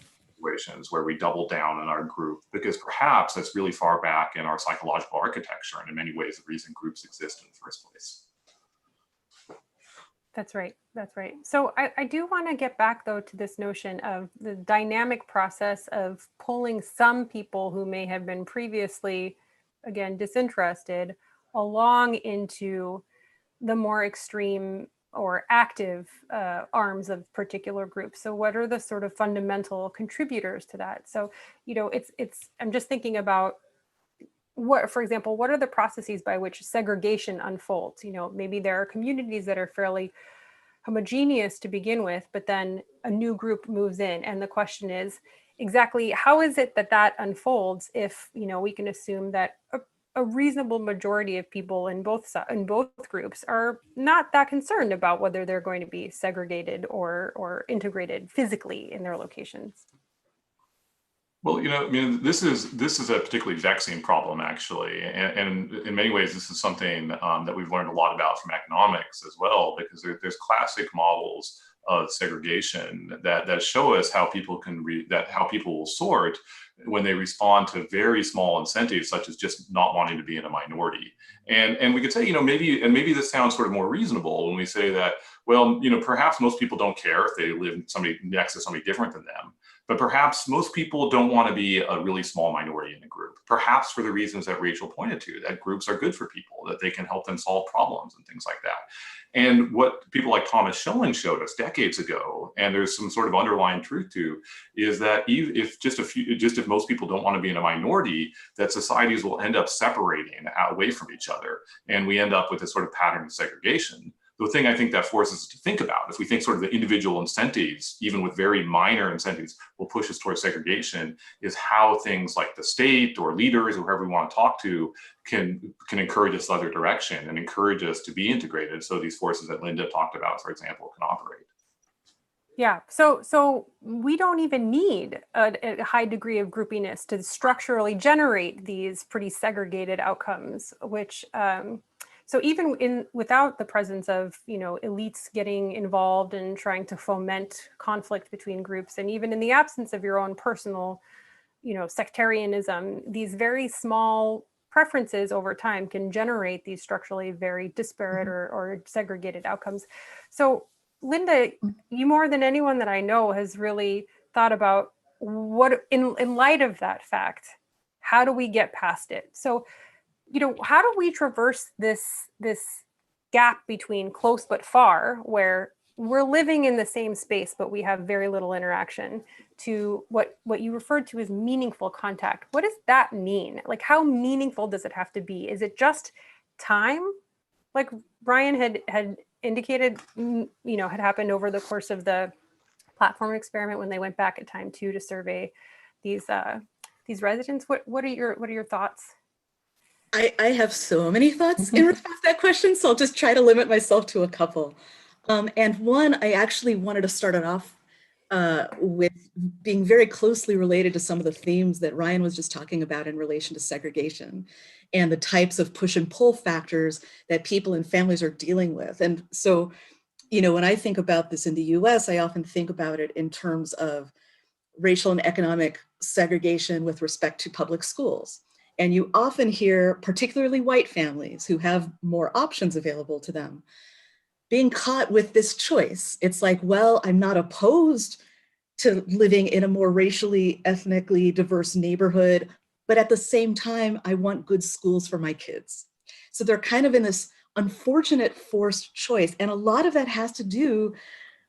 situations where we double down on our group, because perhaps that's really far back in our psychological architecture, and in many ways the reason groups exist in the first place. That's right. That's right. So I do want to get back, though, to this notion of the dynamic process of pulling some people who may have been previously, again, disinterested along into the more extreme or active arms of particular groups. So what are the sort of fundamental contributors to that? So, I'm just thinking about for example, what are the processes by which segregation unfolds? Maybe there are communities that are fairly homogeneous to begin with, but then a new group moves in. And the question is, exactly how is it that unfolds if, we can assume that a reasonable majority of people in both groups are not that concerned about whether they're going to be segregated or integrated physically in their locations? Well, this is a particularly vexing problem, actually, and in many ways, this is something that we've learned a lot about from economics as well, because there's classic models of segregation that show us how people how people will sort when they respond to very small incentives, such as just not wanting to be in a minority. And we could say, maybe this sounds sort of more reasonable when we say that, well, perhaps most people don't care if they live next to somebody different than them. But perhaps most people don't want to be a really small minority in a group, perhaps for the reasons that Rachel pointed to, that groups are good for people, that they can help them solve problems and things like that. And what people like Thomas Schelling showed us decades ago, and there's some sort of underlying truth to, is that if most people don't want to be in a minority, that societies will end up separating away from each other. And we end up with this sort of pattern of segregation. The thing I think that forces us to think about, if we think sort of the individual incentives, even with very minor incentives, will push us towards segregation, is how things like the state or leaders or whoever we want to talk to can encourage us the other direction and encourage us to be integrated, so these forces that Linda talked about, for example, can operate. Yeah, so we don't even need a high degree of groupiness to structurally generate these pretty segregated outcomes, which so even without the presence of, elites getting involved and trying to foment conflict between groups, and even in the absence of your own personal, sectarianism, these very small preferences over time can generate these structurally very disparate or segregated outcomes. So Linda, you more than anyone that I know has really thought about what, in light of that fact, how do we get past it? So, how do we traverse this gap between close but far, where we're living in the same space, but we have very little interaction, to what you referred to as meaningful contact? What does that mean? Like, how meaningful does it have to be? Is it just time? Like Brian had indicated, had happened over the course of the platform experiment when they went back at time 2 to survey these residents. What are your thoughts? I have so many thoughts in response to that question, so I'll just try to limit myself to a couple. And one, I actually wanted to start it off with being very closely related to some of the themes that Ryan was just talking about in relation to segregation and the types of push and pull factors that people and families are dealing with. And so, when I think about this in the US, I often think about it in terms of racial and economic segregation with respect to public schools. And you often hear, particularly white families who have more options available to them, being caught with this choice. It's like, well, I'm not opposed to living in a more racially, ethnically diverse neighborhood, but at the same time, I want good schools for my kids. So they're kind of in this unfortunate forced choice. And a lot of that has to do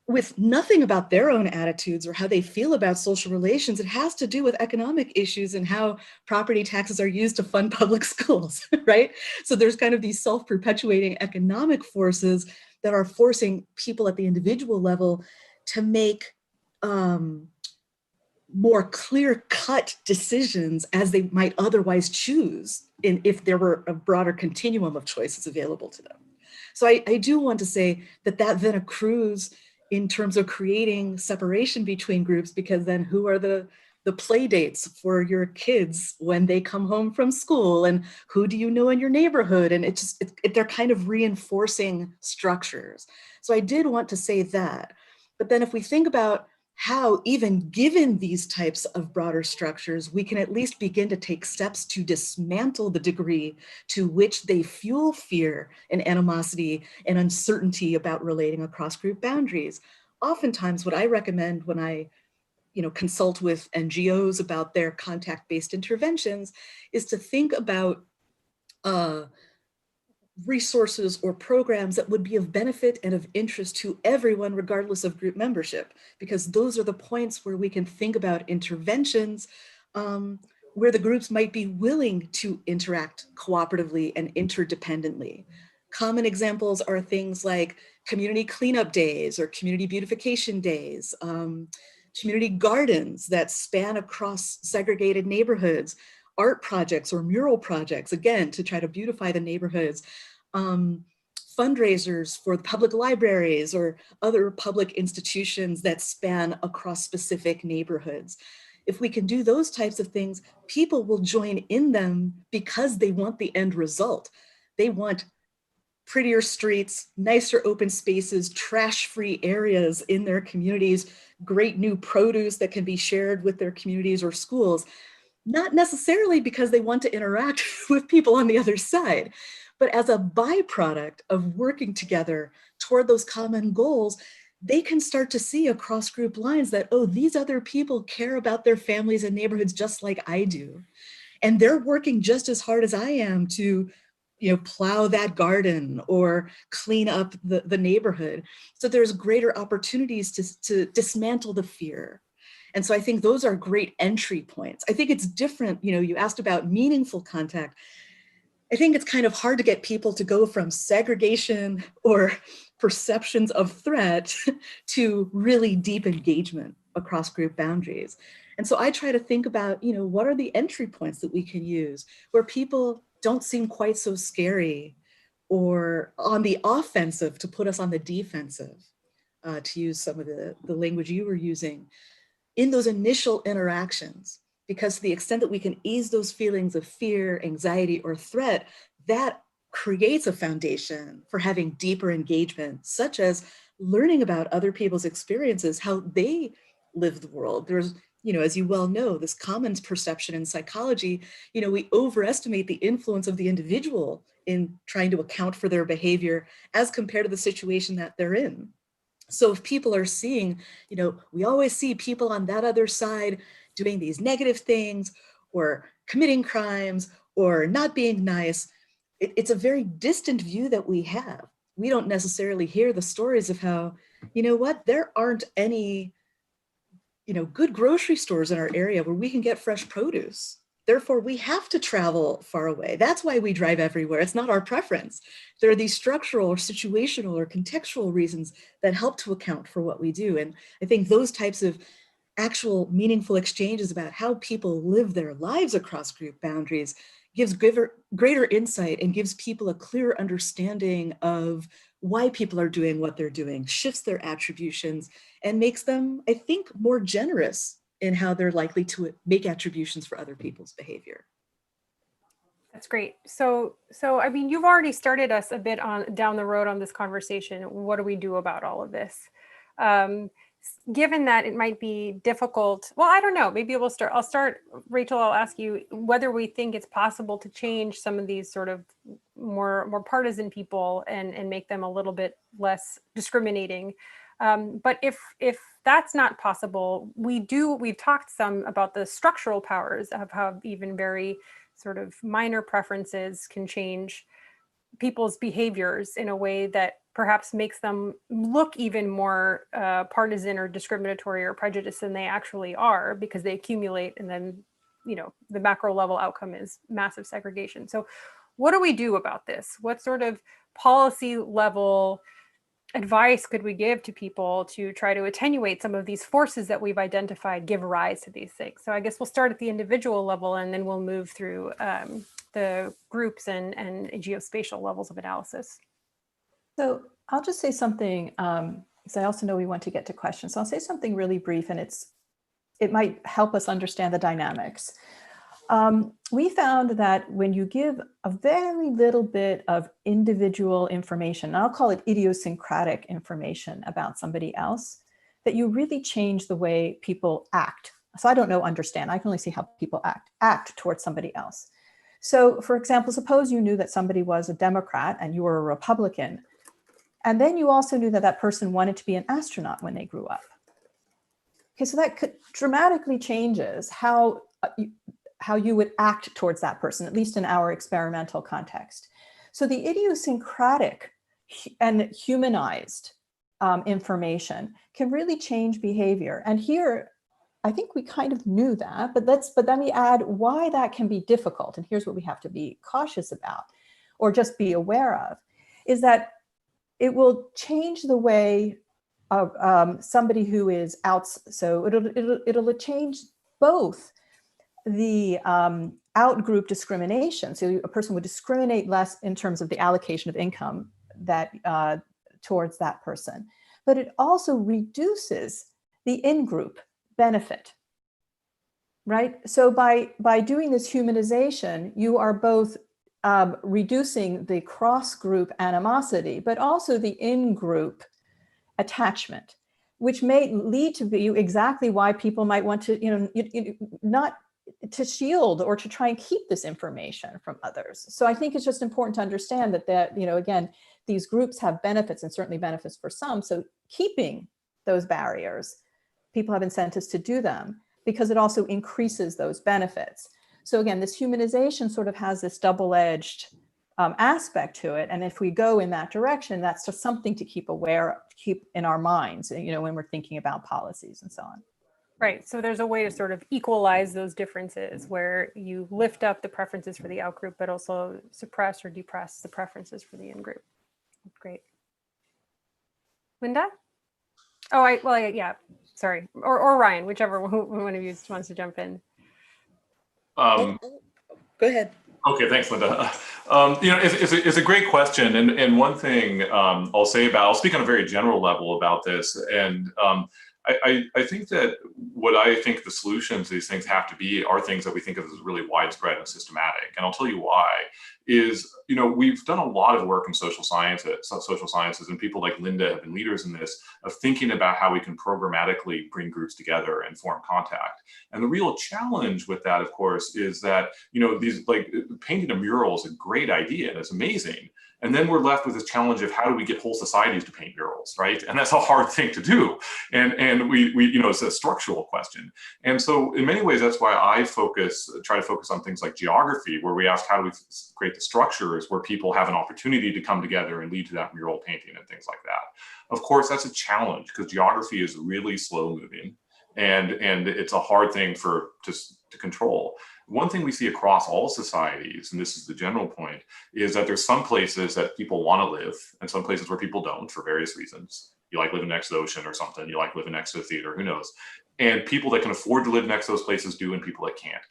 with nothing about their own attitudes or how they feel about social relations. It has to do with economic issues and how property taxes are used to fund public schools, right? So there's kind of these self-perpetuating economic forces that are forcing people at the individual level to make more clear-cut decisions as they might otherwise choose if there were a broader continuum of choices available to them. So I do want to say that then accrues in terms of creating separation between groups, because then who are the play dates for your kids when they come home from school, and who do you know in your neighborhood? And they're kind of reinforcing structures. So I did want to say that. But then if we think about how, even given these types of broader structures, we can at least begin to take steps to dismantle the degree to which they fuel fear and animosity and uncertainty about relating across group boundaries. Oftentimes, what I recommend when I consult with NGOs about their contact-based interventions is to think about resources or programs that would be of benefit and of interest to everyone, regardless of group membership, because those are the points where we can think about interventions where the groups might be willing to interact cooperatively and interdependently. Common examples are things like community cleanup days or community beautification days, community gardens that span across segregated neighborhoods, art projects or mural projects, again, to try to beautify the neighborhoods, fundraisers for public libraries or other public institutions that span across specific neighborhoods. If we can do those types of things, people will join in them because they want the end result. They want prettier streets, nicer open spaces, trash-free areas in their communities, great new produce that can be shared with their communities or schools, not necessarily because they want to interact with people on the other side, but as a byproduct of working together toward those common goals. They can start to see across group lines that, oh, these other people care about their families and neighborhoods just like I do. And they're working just as hard as I am to plow that garden or clean up the neighborhood. So there's greater opportunities to dismantle the fear. And so I think those are great entry points. I think it's different. You asked about meaningful contact. I think it's kind of hard to get people to go from segregation or perceptions of threat to really deep engagement across group boundaries. And so I try to think about, what are the entry points that we can use where people don't seem quite so scary or on the offensive to put us on the defensive, to use some of the language you were using in those initial interactions. Because to the extent that we can ease those feelings of fear, anxiety, or threat, that creates a foundation for having deeper engagement, such as learning about other people's experiences, how they live the world. There's, as you well know, this common perception in psychology, we overestimate the influence of the individual in trying to account for their behavior as compared to the situation that they're in. So if people are seeing, we always see people on that other side doing these negative things or committing crimes or not being nice, it's a very distant view that we have. We don't necessarily hear the stories of how, there aren't any, good grocery stores in our area where we can get fresh produce. Therefore, we have to travel far away. That's why we drive everywhere. It's not our preference. There are these structural or situational or contextual reasons that help to account for what we do. And I think those types of actual meaningful exchanges about how people live their lives across group boundaries gives greater insight and gives people a clearer understanding of why people are doing what they're doing, shifts their attributions, and makes them, I think, more generous in how they're likely to make attributions for other people's behavior. That's great. So I mean, you've already started us a bit down the road on this conversation. What do we do about all of this? Given that it might be difficult, well, I don't know, maybe I'll start, Rachel, I'll ask you whether we think it's possible to change some of these sort of more partisan people and make them a little bit less discriminating. But if that's not possible, we've talked some about the structural powers of how even very sort of minor preferences can change people's behaviors in a way that perhaps makes them look even more partisan or discriminatory or prejudiced than they actually are, because they accumulate, and then, you know, the macro level outcome is massive segregation. So what do we do about this? What sort of policy level advice could we give to people to try to attenuate some of these forces that we've identified give rise to these things? So I guess we'll start at the individual level, and then we'll move through the groups and geospatial levels of analysis. So I'll just say something, because I also know we want to get to questions. So I'll say something really brief, and it might help us understand the dynamics. We found that when you give a very little bit of individual information, and I'll call it idiosyncratic information about somebody else, that you really change the way people act. So I don't know, understand, I can only see how people act towards somebody else. So for example, suppose you knew that somebody was a Democrat and you were a Republican, and then you also knew that that person wanted to be an astronaut when they grew up. Okay, so that dramatically changes how you would act towards that person, at least in our experimental context. So the idiosyncratic and humanized information can really change behavior. And here, I think we kind of knew that, but let me add why that can be difficult. And here's what we have to be cautious about, or just be aware of, is that it will change the way of somebody who is out. So it'll change both the out-group discrimination. So a person would discriminate less in terms of the allocation of income that towards that person, but it also reduces the in-group benefit, right? So by doing this humanization, you are both reducing the cross-group animosity, but also the in-group attachment, which may lead to be exactly why people might want to, not to shield or to try and keep this information from others. So I think it's just important to understand that, again, these groups have benefits, and certainly benefits for some. So keeping those barriers, people have incentives to do them because it also increases those benefits. So again, this humanization sort of has this double-edged aspect to it. And if we go in that direction, that's just something to keep in our minds, when we're thinking about policies and so on. Right. So there's a way to sort of equalize those differences where you lift up the preferences for the out-group, but also suppress or depress the preferences for the in-group. Great. Linda? Yeah, sorry. Or Ryan, whichever one of you wants to jump in. Go ahead. Okay, thanks, Linda. It's a great question, and one thing I'll speak on a very general level about this, and I think that what I think the solutions to these things have to be are things that we think of as really widespread and systematic. And I'll tell you why. Is, we've done a lot of work in social sciences, and people like Linda have been leaders in this, of thinking about how we can programmatically bring groups together and form contact. And the real challenge with that, of course, is that, these, like, painting a mural is a great idea and it's amazing. And then we're left with this challenge of how do we get whole societies to paint murals, right? And that's a hard thing to do. And we it's a structural question. And so in many ways, that's why I try to focus on things like geography, where we ask, how do we create the structures where people have an opportunity to come together and lead to that mural painting and things like that. Of course, that's a challenge because geography is really slow moving, and it's a hard thing to control. One thing we see across all societies, and this is the general point, is that there's some places that people want to live and some places where people don't for various reasons. You like living next to the ocean or something. You like living next to a theater, who knows? And people that can afford to live next to those places do, and people that can't.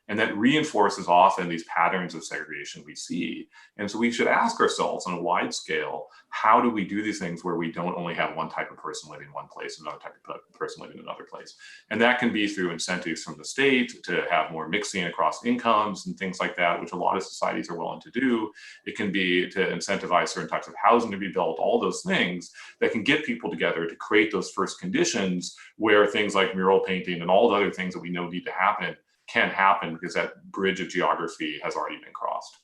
And that reinforces often these patterns of segregation we see. And so we should ask ourselves on a wide scale, how do we do these things where we don't only have one type of person living in one place, another type of person living in another place? And that can be through incentives from the state to have more mixing across incomes and things like that, which a lot of societies are willing to do. It can be to incentivize certain types of housing to be built, all those things that can get people together to create those first conditions where things like mural painting and all the other things that we know need to happen can happen, because that bridge of geography has already been crossed.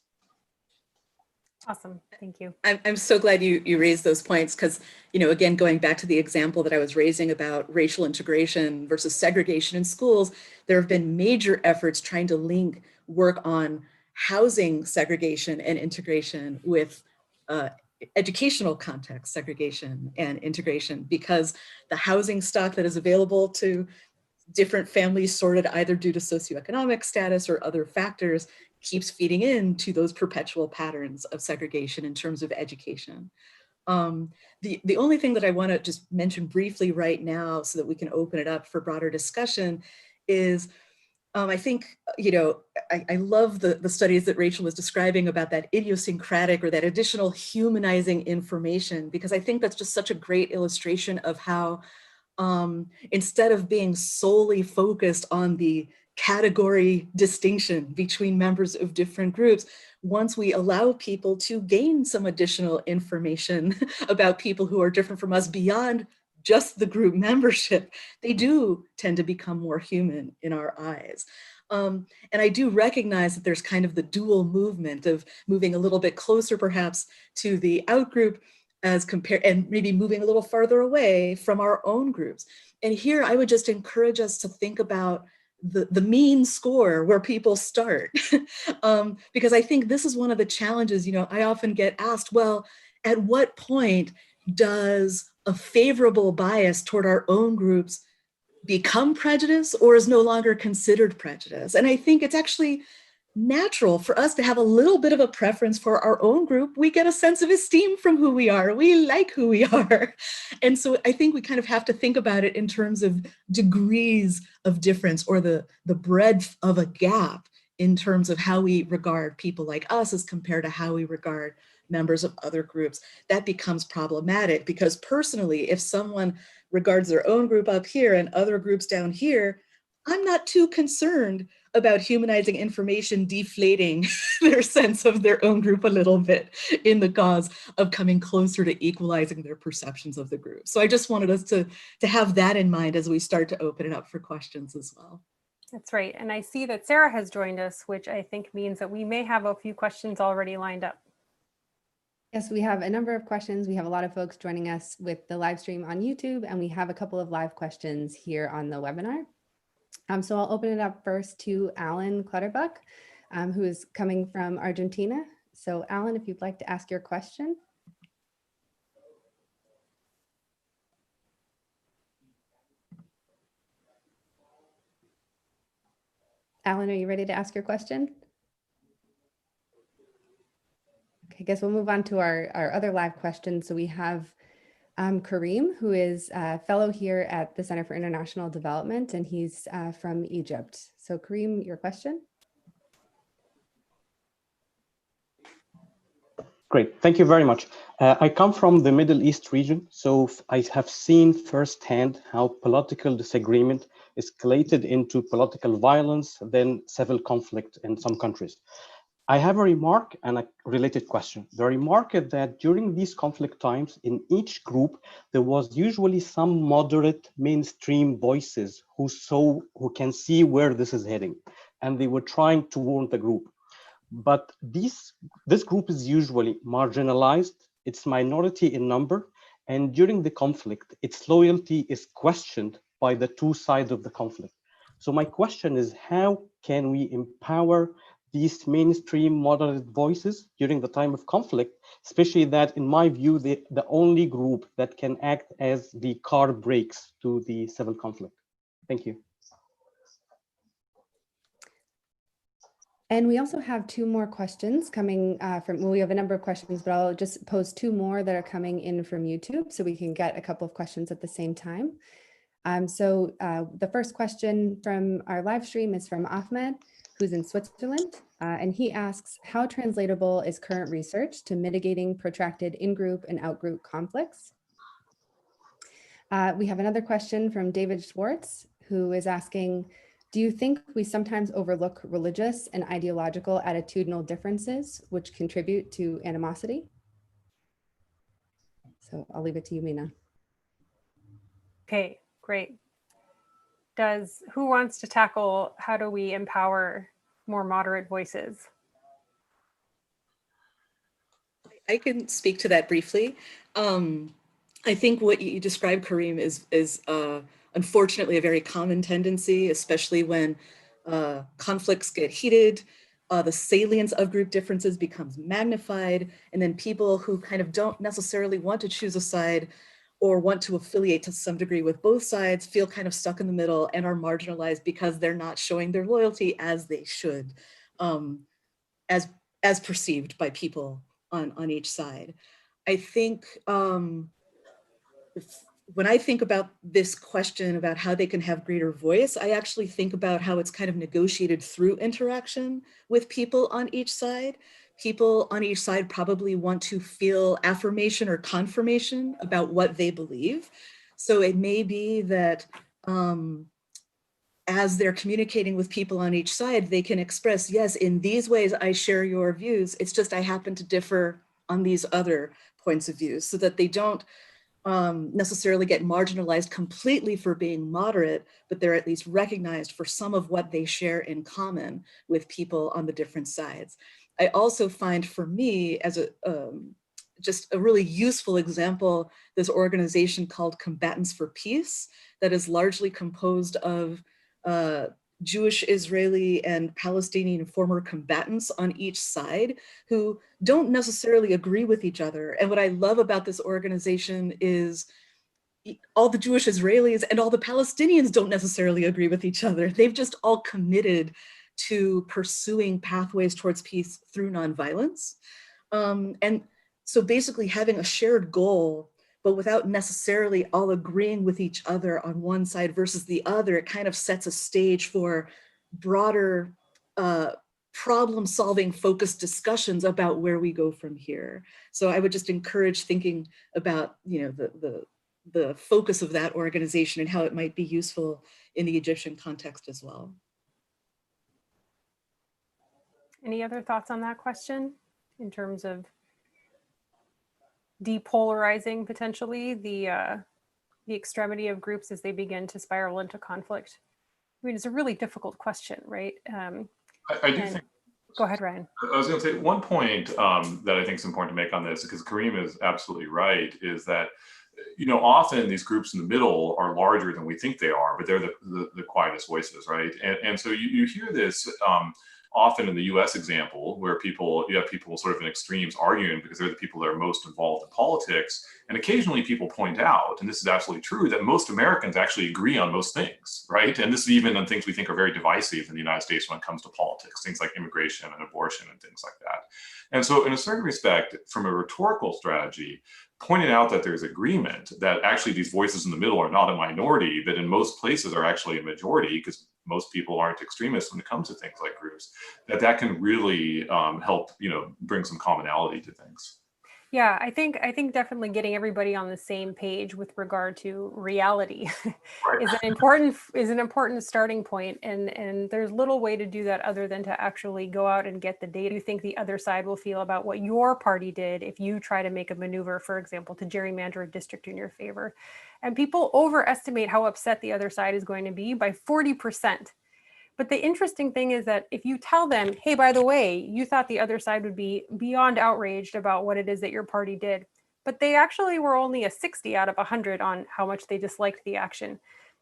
Awesome, thank you. I'm so glad you raised those points, because, again, going back to the example that I was raising about racial integration versus segregation in schools, there have been major efforts trying to link work on housing segregation and integration with educational context segregation and integration, because the housing stock that is available to different families sorted either due to socioeconomic status or other factors keeps feeding into those perpetual patterns of segregation in terms of education. The only thing that I want to just mention briefly right now so that we can open it up for broader discussion is I think, I love the studies that Rachel was describing about that idiosyncratic or that additional humanizing information, because I think that's just such a great illustration of how instead of being solely focused on the category distinction between members of different groups, once we allow people to gain some additional information about people who are different from us beyond just the group membership, they do tend to become more human in our eyes. And I do recognize that there's kind of the dual movement of moving a little bit closer perhaps to the outgroup as compared, and maybe moving a little farther away from our own groups. And here I would just encourage us to think about the mean score where people start. Because I think this is one of the challenges, I often get asked, well, at what point does a favorable bias toward our own groups become prejudice or is no longer considered prejudice? And I think it's actually natural for us to have a little bit of a preference for our own group. We get a sense of esteem from who we are. We like who we are. And so I think we kind of have to think about it in terms of degrees of difference or the breadth of a gap in terms of how we regard people like us as compared to how we regard members of other groups. That becomes problematic because personally, if someone regards their own group up here and other groups down here, I'm not too concerned about humanizing information deflating their sense of their own group a little bit in the cause of coming closer to equalizing their perceptions of the group. So I just wanted us to have that in mind as we start to open it up for questions as well. That's right. And I see that Sarah has joined us, which I think means that we may have a few questions already lined up. Yes, we have a number of questions. We have a lot of folks joining us with the live stream on YouTube, and we have a couple of live questions here on the webinar. So I'll open it up first to Alan Clutterbuck, who is coming from Argentina. So Alan, if you'd like to ask your question. Alan, are you ready to ask your question? Okay, I guess we'll move on to our other live questions. So we have Kareem, who is a fellow here at the Center for International Development, and he's from Egypt. So Kareem, your question? Great, thank you very much. I come from the Middle East region, so I have seen firsthand how political disagreement escalated into political violence, then civil conflict in some countries. I have a remark and a related question. The remark is that during these conflict times, in each group, there was usually some moderate mainstream voices who can see where this is heading, and they were trying to warn the group. But this group is usually marginalized, it's minority in number, and during the conflict, its loyalty is questioned by the two sides of the conflict. So my question is, how can we empower these mainstream moderate voices during the time of conflict, especially that, in my view, the only group that can act as the car brakes to the civil conflict? Thank you. And we also have two more questions coming from, well, we have a number of questions, but I'll just pose two more that are coming in from YouTube so we can get a couple of questions at the same time. So the first question from our live stream is from Ahmed, who's in Switzerland, and he asks, how translatable is current research to mitigating protracted in-group and out-group conflicts? We have another question from David Schwartz, who is asking, do you think we sometimes overlook religious and ideological attitudinal differences which contribute to animosity? So I'll leave it to you, Mina. Okay, great. Who wants to tackle how do we empower more moderate voices? I can speak to that briefly. I think what you described, Kareem, is unfortunately a very common tendency, especially when conflicts get heated. the salience of group differences becomes magnified, and then people who kind of don't necessarily want to choose a side or want to affiliate to some degree with both sides feel kind of stuck in the middle and are marginalized because they're not showing their loyalty as they should, as perceived by people on each side. I think when I think about this question about how they can have greater voice, I actually think about how it's kind of negotiated through interaction with people on each side. People on each side probably want to feel affirmation or confirmation about what they believe. So it may be that as they're communicating with people on each side, they can express, yes, in these ways I share your views. It's just I happen to differ on these other points of view, so that they don't necessarily get marginalized completely for being moderate, but they're at least recognized for some of what they share in common with people on the different sides. I also find, for me, as just a really useful example, this organization called Combatants for Peace that is largely composed of Jewish, Israeli, and Palestinian former combatants on each side who don't necessarily agree with each other. And what I love about this organization is all the Jewish Israelis and all the Palestinians don't necessarily agree with each other. They've just all committed to pursuing pathways towards peace through nonviolence. And so basically having a shared goal, but without necessarily all agreeing with each other on one side versus the other, it kind of sets a stage for broader problem-solving focused discussions about where we go from here. So I would just encourage thinking about, the focus of that organization and how it might be useful in the Egyptian context as well. Any other thoughts on that question in terms of depolarizing potentially the extremity of groups as they begin to spiral into conflict? I mean, it's a really difficult question, right? I do think. Go ahead, Ryan. I was going to say one point that I think is important to make on this, because Kareem is absolutely right, is that often these groups in the middle are larger than we think they are, but they're the quietest voices, right? And so you hear this often in the US example, where you have people sort of in extremes arguing because they're the people that are most involved in politics. And occasionally people point out, and this is absolutely true, that most Americans actually agree on most things, right? And this is even on things we think are very divisive in the United States when it comes to politics, things like immigration and abortion and things like that. And so in a certain respect, from a rhetorical strategy, pointing out that there's agreement that actually these voices in the middle are not a minority, but in most places are actually a majority, because most people aren't extremists when it comes to things like groups, that can really help, bring some commonality to things. Yeah, I think definitely getting everybody on the same page with regard to reality Right. is an important starting point, and there's little way to do that other than to actually go out and get the data. You think the other side will feel about what your party did if you try to make a maneuver, for example, to gerrymander a district in your favor. And people overestimate how upset the other side is going to be by 40%. But the interesting thing is that if you tell them, hey, by the way, you thought the other side would be beyond outraged about what it is that your party did, but they actually were only a 60 out of 100 on how much they disliked the action,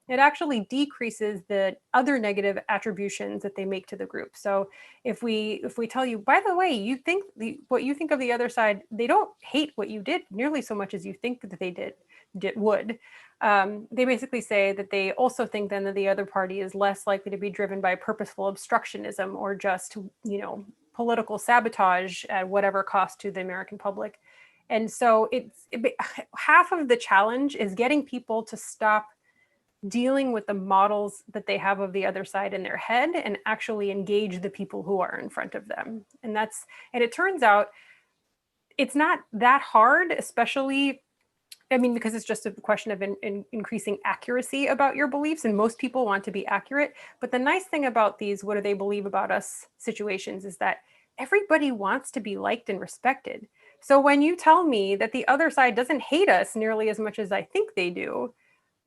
it actually decreases the other negative attributions that they make to the group. So if we tell you, by the way, you think what you think of the other side, they don't hate what you did nearly so much as you think that they would. They basically say that they also think then that the other party is less likely to be driven by purposeful obstructionism or just, political sabotage at whatever cost to the American public. And so half of the challenge is getting people to stop dealing with the models that they have of the other side in their head and actually engage the people who are in front of them. And it turns out it's not that hard, especially because it's just a question of increasing accuracy about your beliefs, and most people want to be accurate. But the nice thing about these "what do they believe about us" situations is that everybody wants to be liked and respected. So when you tell me that the other side doesn't hate us nearly as much as I think they do,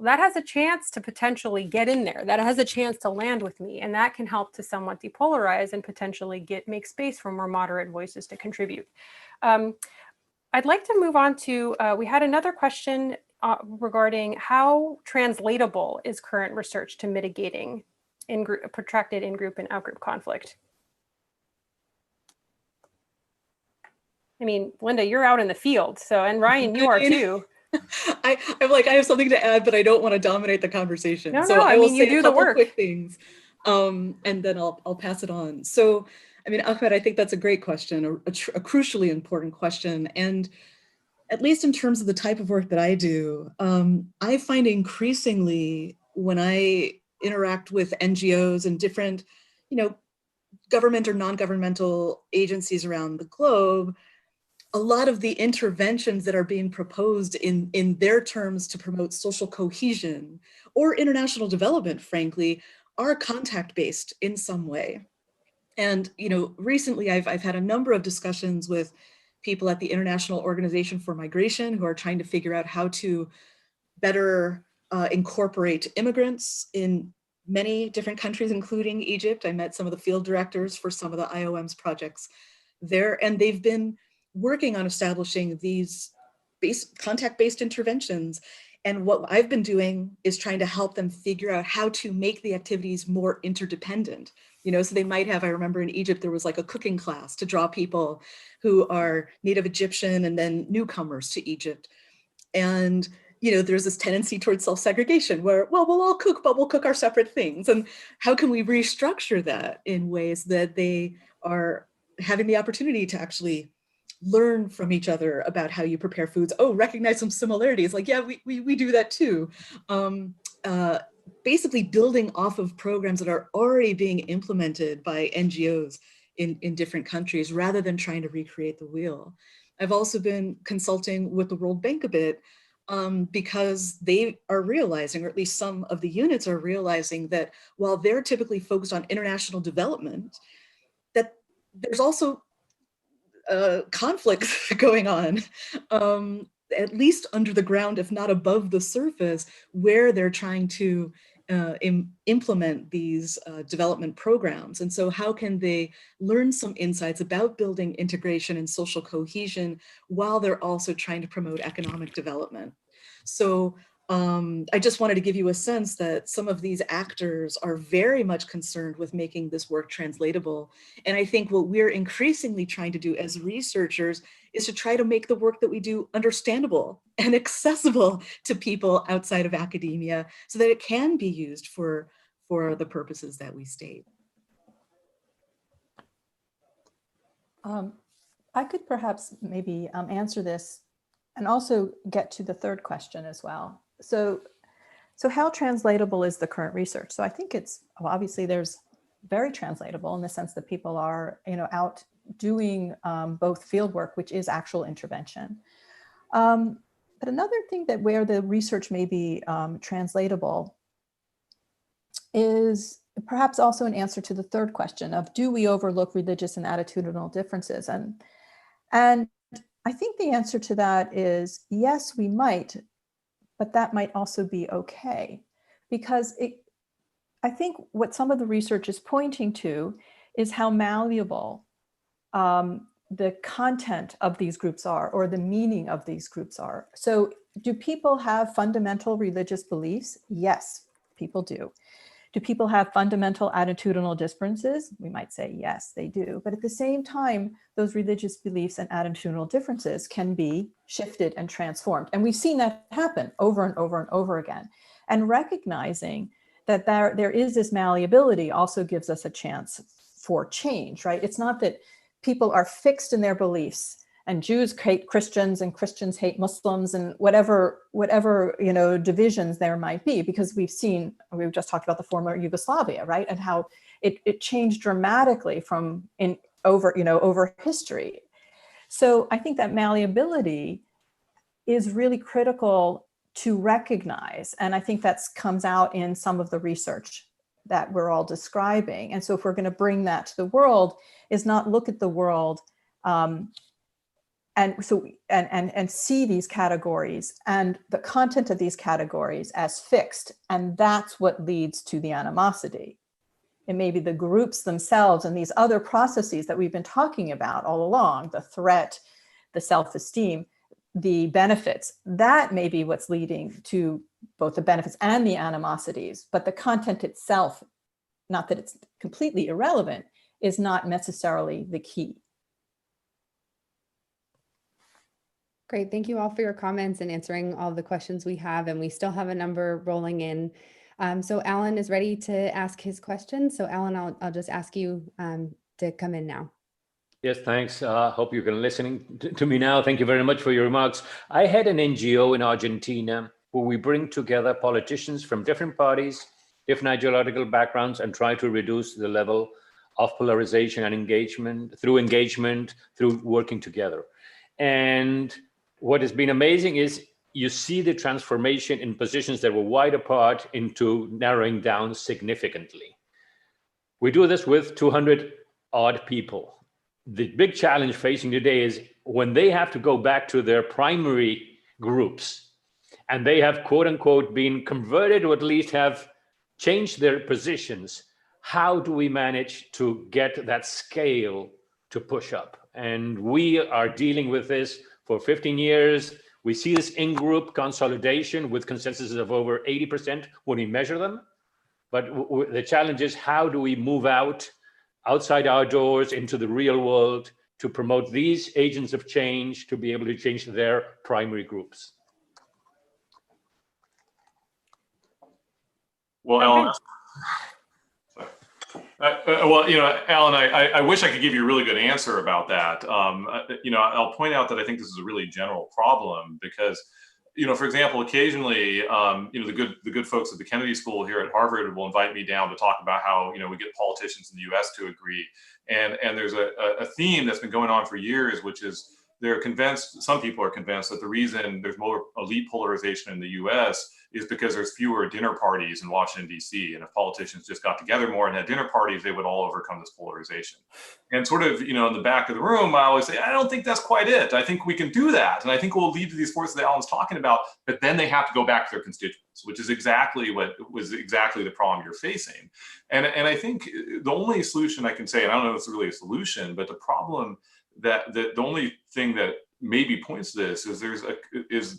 that has a chance to potentially get in there. That has a chance to land with me, and that can help to somewhat depolarize and potentially make space for more moderate voices to contribute. I'd like to move on to, we had another question regarding how translatable is current research to mitigating protracted in-group and out-group conflict? I mean, Linda, you're out in the field. So, and Ryan, you are too. I'm like, I have something to add, but I don't want to dominate the conversation. No, so no, I I will mean, you say do a the couple work. quick things, and then I'll pass it on. So, I mean, Ahmed, I think that's a great question, a crucially important question. And at least in terms of the type of work that I do, I find increasingly when I interact with NGOs and different, government or non-governmental agencies around the globe, a lot of the interventions that are being proposed in their terms to promote social cohesion or international development, frankly, are contact-based in some way. And recently I've had a number of discussions with people at the International Organization for Migration who are trying to figure out how to better incorporate immigrants in many different countries, including Egypt. I met some of the field directors for some of the IOM's projects there, and they've been working on establishing these contact-based interventions. And what I've been doing is trying to help them figure out how to make the activities more interdependent. So they might have, I remember in Egypt, there was like a cooking class to draw people who are native Egyptian and then newcomers to Egypt. And there's this tendency towards self-segregation where, well, we'll all cook, but we'll cook our separate things. And how can we restructure that in ways that they are having the opportunity to actually learn from each other about how you prepare foods? Oh, recognize some similarities. Like, yeah, we do that too. Basically building off of programs that are already being implemented by NGOs in different countries rather than trying to recreate the wheel. I've also been consulting with the World Bank a bit because they are realizing, or at least some of the units are realizing, that while they're typically focused on international development, that there's also conflict going on, at least under the ground, if not above the surface, where they're trying to implement these development programs. And so how can they learn some insights about building integration and social cohesion while they're also trying to promote economic development? So I just wanted to give you a sense that some of these actors are very much concerned with making this work translatable. And I think what we're increasingly trying to do as researchers is to try to make the work that we do understandable and accessible to people outside of academia so that it can be used for the purposes that we state. I could perhaps maybe answer this and also get to the third question as well. So how translatable is the current research? So I think it's, well, obviously there's very translatable in the sense that people are, out doing both field work, which is actual intervention. But another thing that where the research may be translatable is perhaps also an answer to the third question of, do we overlook religious and attitudinal differences? And I think the answer to that is yes, we might, but that might also be okay, because I think what some of the research is pointing to is how malleable the content of these groups are, or the meaning of these groups are. So do people have fundamental religious beliefs? Yes, people do. Do people have fundamental attitudinal differences? We might say, yes, they do. But at the same time, those religious beliefs and attitudinal differences can be shifted and transformed. And we've seen that happen over and over and over again. And recognizing that there is this malleability also gives us a chance for change, right? It's not that people are fixed in their beliefs and Jews hate Christians and Christians hate Muslims and whatever divisions there might be, because we've just talked about the former Yugoslavia, right? And how it changed dramatically over history. So I think that malleability is really critical to recognize. And I think that comes out in some of the research that we're all describing. And so if we're going to bring that to the world, is not look at the world and see these categories and the content of these categories as fixed. And that's what leads to the animosity. It may be the groups themselves and these other processes that we've been talking about all along, the threat, the self-esteem, the benefits, that may be what's leading to both the benefits and the animosities, but the content itself, not that it's completely irrelevant, is not necessarily the key. Great. Thank you all for your comments and answering all the questions we have. And we still have a number rolling in. So Alan is ready to ask his question. So Alan, I'll just ask you to come in now. Yes, thanks. Hope you can listen to me now. Thank you very much for your remarks. I had an NGO in Argentina where we bring together politicians from different parties, different ideological backgrounds, and try to reduce the level of polarization and engagement, through working together. And what has been amazing is you see the transformation in positions that were wide apart into narrowing down significantly. We do this with 200 odd people. The big challenge facing today is when they have to go back to their primary groups and they have, quote unquote, been converted or at least have changed their positions, how do we manage to get that scale to push up? And we are dealing with this for 15 years. We see this in-group consolidation with consensuses of over 80% when we measure them. But the challenge is, how do we move outside our doors into the real world to promote these agents of change to be able to change their primary groups? Well, Alan, Alan, I wish I could give you a really good answer about that. I'll point out that I think this is a really general problem because, for example, occasionally, the good folks at the Kennedy School here at Harvard will invite me down to talk about how, we get politicians in the U.S. to agree. And there's a theme that's been going on for years, which is some people are convinced that the reason there's more elite polarization in the U.S. is because there's fewer dinner parties in Washington, D.C. And if politicians just got together more and had dinner parties, they would all overcome this polarization. And sort of, in the back of the room, I always say, I don't think that's quite it. I think we can do that. And I think we'll lead to these forces that Alan's talking about, but then they have to go back to their constituents, which is exactly the problem you're facing. And I think the only solution I can say, and I don't know if it's really a solution, but the problem the only thing that maybe points to this is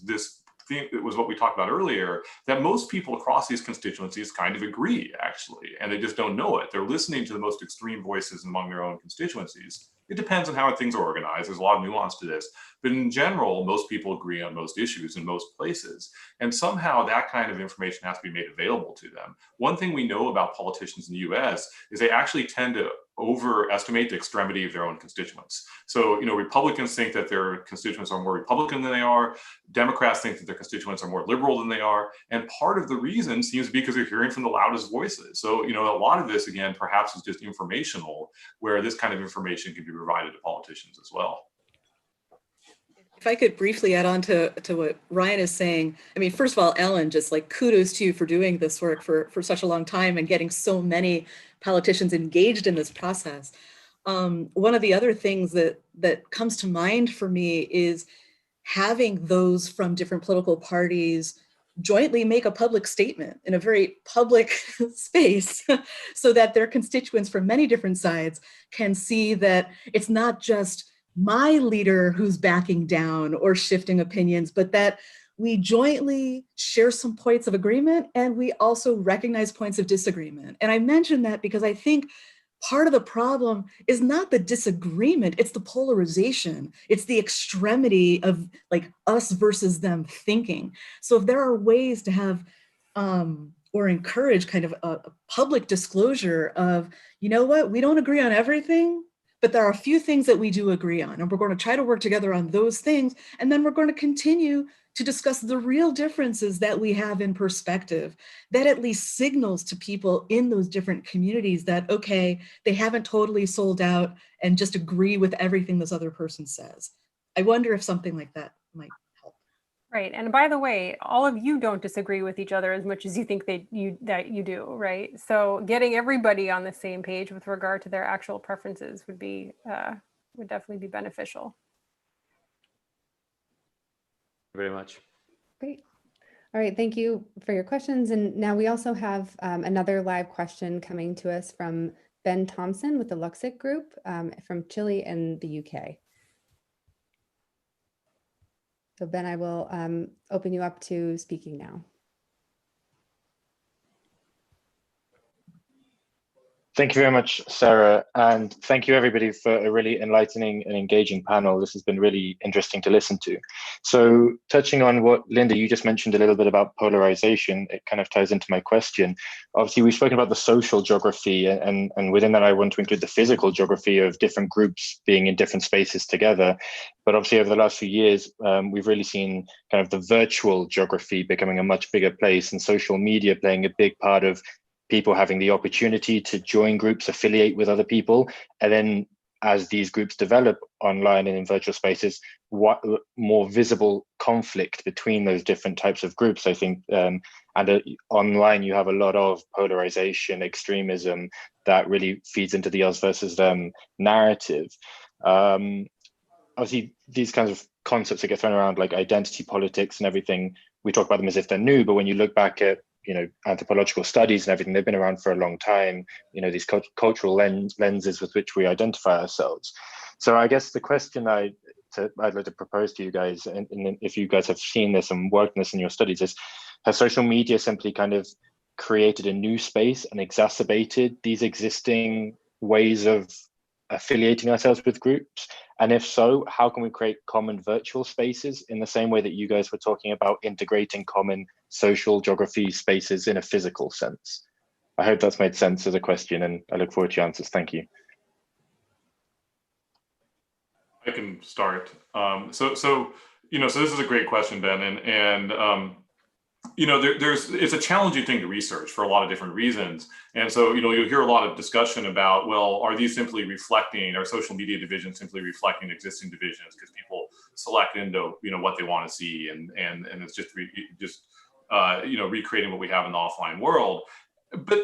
this thing that was what we talked about earlier, that most people across these constituencies kind of agree, actually, and they just don't know it. They're listening to the most extreme voices among their own constituencies. It depends on how things are organized. There's a lot of nuance to this. But in general, most people agree on most issues in most places. And somehow that kind of information has to be made available to them. One thing we know about politicians in the US is they actually tend to overestimate the extremity of their own constituents. So, Republicans think that their constituents are more Republican than they are. Democrats think that their constituents are more liberal than they are. And part of the reason seems to be because they're hearing from the loudest voices. So, a lot of this, again, perhaps is just informational, where this kind of information can be provided to politicians as well. If I could briefly add on to what Ryan is saying, first of all, Ellen, just like kudos to you for doing this work for such a long time and getting so many politicians engaged in this process. One of the other things that comes to mind for me is having those from different political parties jointly make a public statement in a very public space so that their constituents from many different sides can see that it's not just my leader who's backing down or shifting opinions, but that we jointly share some points of agreement and we also recognize points of disagreement. And I mention that because I think part of the problem is not the disagreement, it's the polarization. It's the extremity of like us versus them thinking. So if there are ways to have or encourage kind of a public disclosure of, we don't agree on everything, but there are a few things that we do agree on, and we're going to try to work together on those things. And then we're going to continue to discuss the real differences that we have in perspective. That at least signals to people in those different communities that, okay, they haven't totally sold out and just agree with everything this other person says. I wonder if something like that might help. Right. And by the way, all of you don't disagree with each other as much as you think that you do, right? So getting everybody on the same page with regard to their actual preferences would definitely be beneficial. Very much. Great. All right. Thank you for your questions. And now we also have another live question coming to us from Ben Thompson with the Luxic Group from Chile and the UK. So Ben, I will open you up to speaking now. Thank you very much, Sarah. And thank you everybody for a really enlightening and engaging panel. This has been really interesting to listen to. So touching on what, Linda, you just mentioned a little bit about polarization, it kind of ties into my question. Obviously, we've spoken about the social geography, and within that, I want to include the physical geography of different groups being in different spaces together. But obviously, over the last few years, we've really seen kind of the virtual geography becoming a much bigger place, and social media playing a big part of people having the opportunity to join groups, affiliate with other people, and then as these groups develop online and in virtual spaces, what more visible conflict between those different types of groups, I think. Online, you have a lot of polarization, extremism that really feeds into the us versus them narrative. Obviously, these kinds of concepts that get thrown around, like identity politics and everything, we talk about them as if they're new, but when you look back at anthropological studies and everything, they've been around for a long time, these cultural lenses with which we identify ourselves. So I guess the question I'd like to propose to you guys, and if you guys have seen this and worked on this in your studies, is, has social media simply kind of created a new space and exacerbated these existing ways of affiliating ourselves with groups? And if so, how can we create common virtual spaces in the same way that you guys were talking about integrating common social geography spaces in a physical sense? I hope that's made sense as a question, and I look forward to your answers. Thank you. I can start. So this is a great question, Ben, and it's a challenging thing to research for a lot of different reasons. And so, you'll hear a lot of discussion about, well, are these simply reflecting, are social media divisions simply reflecting existing divisions because people select into, what they want to see, and it's just recreating what we have in the offline world. But,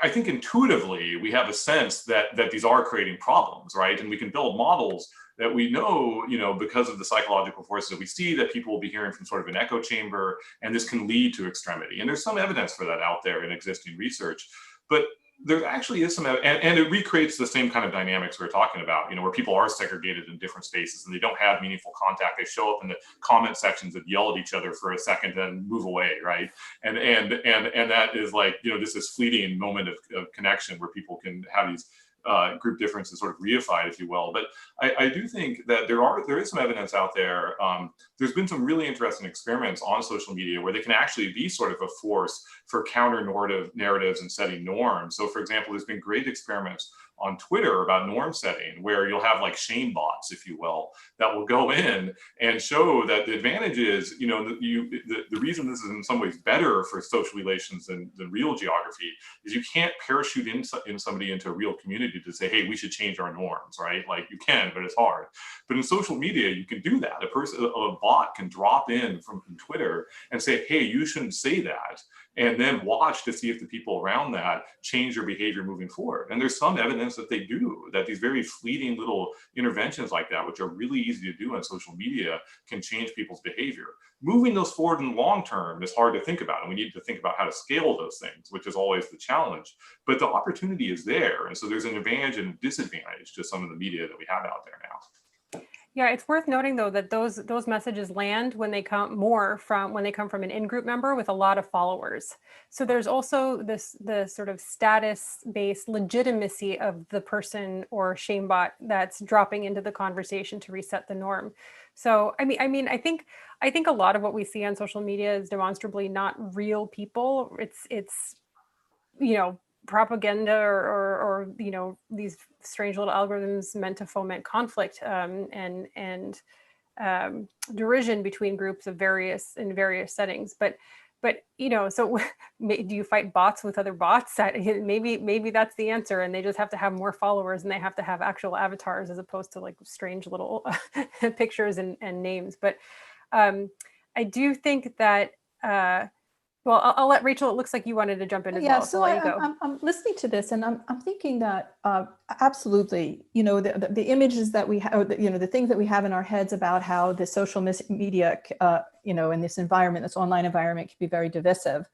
I think intuitively we have a sense that these are creating problems, right? And we can build models that we know, because of the psychological forces that we see, that people will be hearing from sort of an echo chamber, and this can lead to extremity. And there's some evidence for that out there in existing research. But there actually is some, and it recreates the same kind of dynamics we were talking about, where people are segregated in different spaces and they don't have meaningful contact. They show up in the comment sections and yell at each other for a second and move away, right? And that is like, just this fleeting moment of connection where people can have these group differences sort of reified, if you will. But I do think that there is some evidence out there. There's been some really interesting experiments on social media where they can actually be sort of a force for counter narratives and setting norms. So for example, there's been great experiments on Twitter about norm setting, where you'll have like shame bots, if you will, that will go in and show that the advantage is, the reason this is in some ways better for social relations than real geography is you can't parachute in somebody into a real community to say, hey, we should change our norms, right? Like you can, but it's hard. But in social media, you can do that. A bot can drop in from Twitter and say, hey, you shouldn't say that, and then watch to see if the people around that change their behavior moving forward. And there's some evidence that they do, that these very fleeting little interventions like that, which are really easy to do on social media, can change people's behavior. Moving those forward in the long term is hard to think about, and we need to think about how to scale those things, which is always the challenge. But the opportunity is there, and so there's an advantage and a disadvantage to some of the media that we have out there now. Yeah, it's worth noting though that those messages land when they come from an in-group member with a lot of followers. So there's also the sort of status-based legitimacy of the person or shame bot that's dropping into the conversation to reset the norm. So I mean, I think a lot of what we see on social media is demonstrably not real people. It's propaganda or these strange little algorithms meant to foment conflict and derision between groups in various settings. But so do you fight bots with other bots? Maybe that's the answer, and they just have to have more followers and they have to have actual avatars as opposed to like strange little pictures and names. But I do think that well, I'll let Rachel. It looks like you wanted to jump in as well. So I'm listening to this, and I'm thinking that absolutely, the images that we have, the things that we have in our heads about how the social media, in this environment, this online environment, can be very divisive,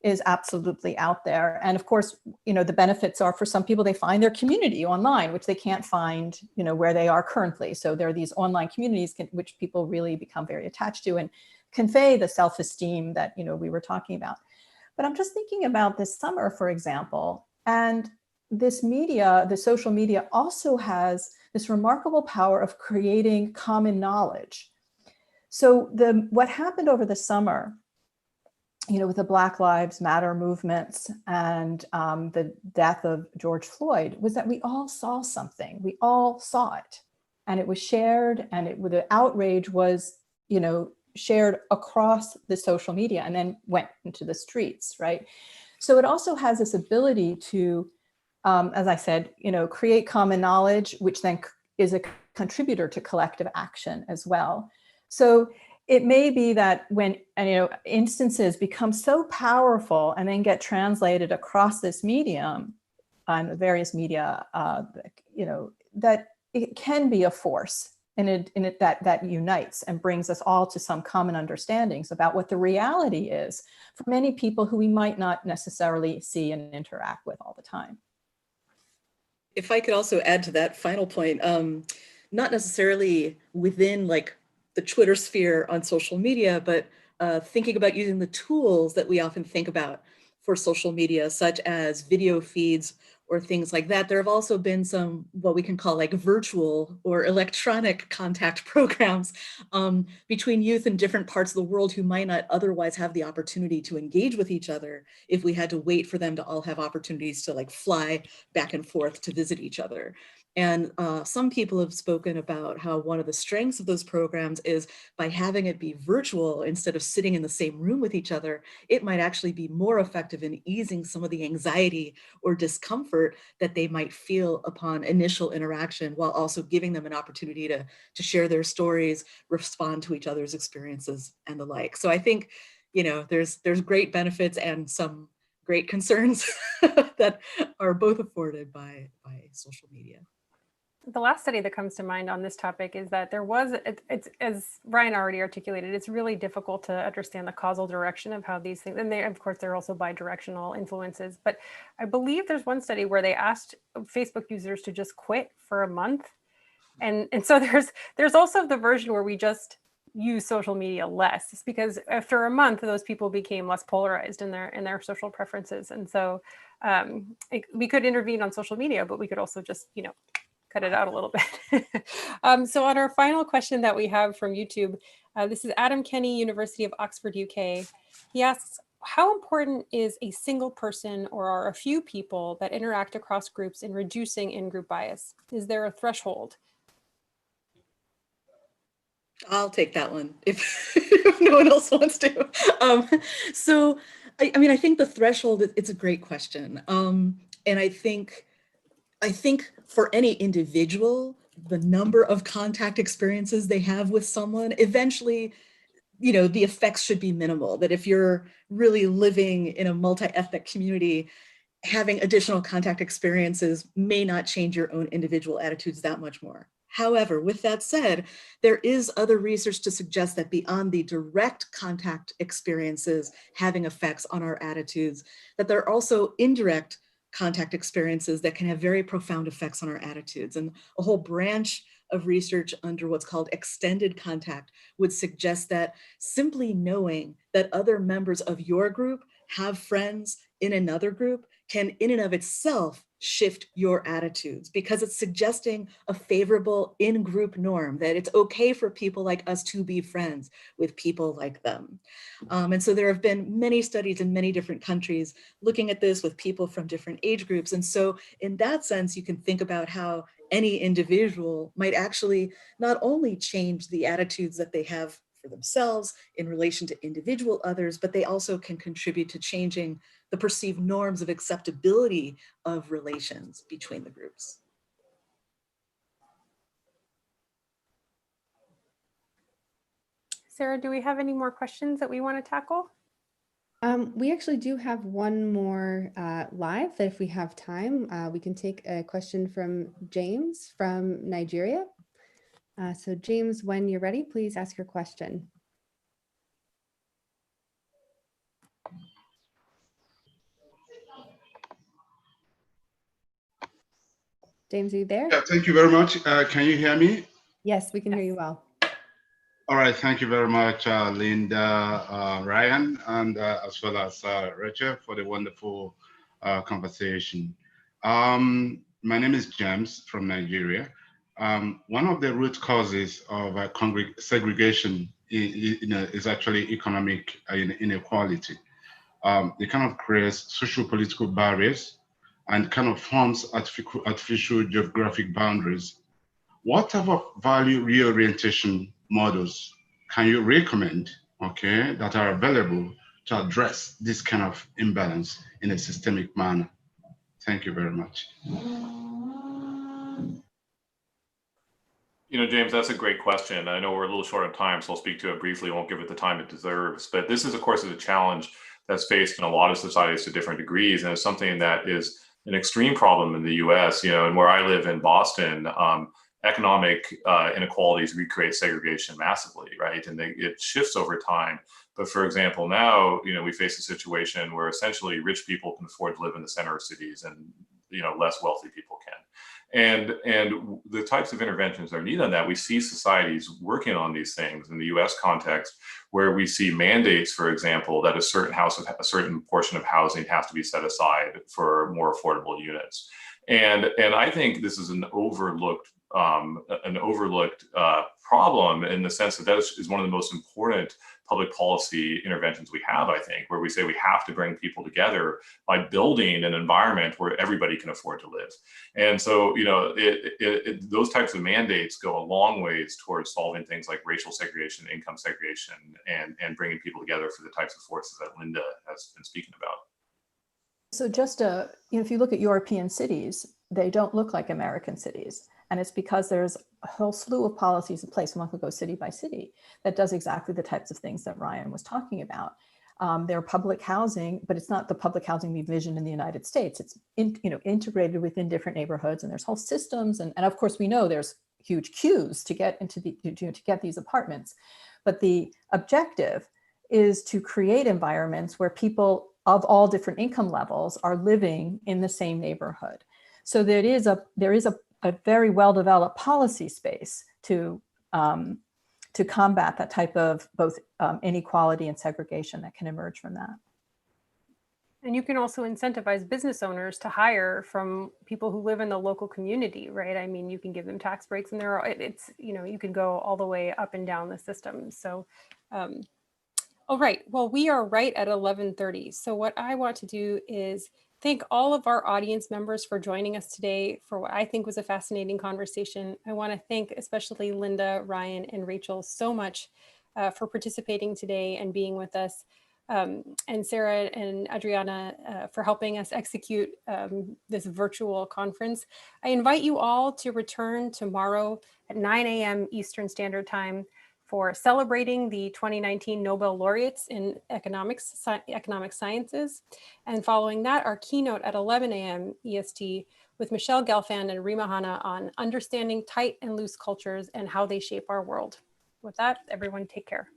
is absolutely out there. And of course, the benefits are, for some people, they find their community online, which they can't find, where they are currently. So there are these online communities which people really become very attached to and convey the self-esteem that we were talking about. But I'm just thinking about this summer, for example, And this media, the social media, also has this remarkable power of creating common knowledge. So what happened over the summer, with the Black Lives Matter movements and the death of George Floyd, was that we all saw something. We all saw it, and it was shared, and the outrage was, shared across the social media and then went into the streets, right? So it also has this ability to, as I said, create common knowledge, which then is a contributor to collective action as well. So it may be that when instances become so powerful and then get translated across this medium and the various media, that it can be a force that unites and brings us all to some common understandings about what the reality is for many people who we might not necessarily see and interact with all the time. If I could also add to that final point, not necessarily within the Twitter sphere on social media, but thinking about using the tools that we often think about for social media, such as video feeds or things like that. There have also been some, what we can call virtual or electronic contact programs between youth in different parts of the world who might not otherwise have the opportunity to engage with each other if we had to wait for them to all have opportunities to fly back and forth to visit each other. And some people have spoken about how one of the strengths of those programs is by having it be virtual instead of sitting in the same room with each other, it might actually be more effective in easing some of the anxiety or discomfort that they might feel upon initial interaction, while also giving them an opportunity to share their stories, respond to each other's experiences and the like. So I think, there's great benefits and some great concerns that are both afforded by social media. The last study that comes to mind on this topic is that there was, it's as Ryan already articulated, it's really difficult to understand the causal direction of how these things, and of course, they're also bi-directional influences. But I believe there's one study where they asked Facebook users to just quit for a month. And so there's also the version where we just use social media less. It's because after a month, those people became less polarized in their social preferences. And so we could intervene on social media, but we could also just, cut it out a little bit. So on our final question that we have from YouTube, this is Adam Kenny, University of Oxford, UK. He asks, how important is a single person or are a few people that interact across groups in reducing in-group bias? Is there a threshold? I'll take that one if no one else wants to. So, I think the threshold, it's a great question. And I think for any individual, the number of contact experiences they have with someone, eventually, the effects should be minimal. That if you're really living in a multi-ethnic community, having additional contact experiences may not change your own individual attitudes that much more. However, with that said, there is other research to suggest that beyond the direct contact experiences having effects on our attitudes, that there are also indirect contact experiences that can have very profound effects on our attitudes. And a whole branch of research under what's called extended contact would suggest that simply knowing that other members of your group have friends in another group can in and of itself shift your attitudes, because it's suggesting a favorable in-group norm, that it's okay for people like us to be friends with people like them. And so there have been many studies in many different countries looking at this with people from different age groups. And so in that sense, you can think about how any individual might actually not only change the attitudes that they have for themselves in relation to individual others, but they also can contribute to changing the perceived norms of acceptability of relations between the groups. Sarah, do we have any more questions that we want to tackle? We actually do have one more live that if we have time, we can take a question from James from Nigeria. So James, when you're ready, please ask your question. James, are you there? Yeah, thank you very much. Can you hear me? Yes, we can hear you well. All right, thank you very much, Linda, Ryan, and as well as Rachel for the wonderful conversation. My name is James from Nigeria. One of the root causes of segregation is actually economic inequality. It kind of creates social political barriers and kind of forms artificial geographic boundaries. What type of value reorientation models can you recommend, okay, that are available to address this kind of imbalance in a systemic manner? Thank you very much. You know, James, that's a great question. I know we're a little short on time, so I'll speak to it briefly. I won't give it the time it deserves. But this is, of course, a challenge that's faced in a lot of societies to different degrees, and it's something that is an extreme problem in the U.S. You know, and where I live in Boston, economic inequalities recreate segregation massively, right? And it shifts over time. But for example, now, you know, we face a situation where essentially rich people can afford to live in the center of cities, and you know, less wealthy people can. And the types of interventions that are needed on that, we see societies working on these things in the U.S. context, where we see mandates, for example, that a certain portion of housing has to be set aside for more affordable units. And I think this is an overlooked problem, in the sense that is one of the most important public policy interventions we have, I think, where we say we have to bring people together by building an environment where everybody can afford to live. And so, you know, those types of mandates go a long ways towards solving things like racial segregation, income segregation, and bringing people together for the types of forces that Linda has been speaking about. So just, you know, if you look at European cities, they don't look like American cities. And it's because there's a whole slew of policies in place. One could go city by city that does exactly the types of things that Ryan was talking about. They're public housing, but it's not the public housing we envision in the United States. It's integrated within different neighborhoods, and there's whole systems. And of course, we know there's huge queues to get into to get these apartments. But the objective is to create environments where people of all different income levels are living in the same neighborhood. So there is a very well-developed policy space to combat that type of both inequality and segregation that can emerge from that. And you can also incentivize business owners to hire from people who live in the local community, right? I mean, you can give them tax breaks, and it's, you know, you can go all the way up and down the system. So, all right, well, we are right at 11:30. So what I want to do is thank all of our audience members for joining us today for what I think was a fascinating conversation. I want to thank especially Linda, Ryan, and Rachel so much for participating today and being with us. And Sarah and Adriana for helping us execute this virtual conference. I invite you all to return tomorrow at 9 a.m. Eastern Standard Time for celebrating the 2019 Nobel laureates in economic sciences. And following that, our keynote at 11 a.m. EST with Michelle Gelfand and Rima Hanna on understanding tight and loose cultures and how they shape our world. With that, everyone take care.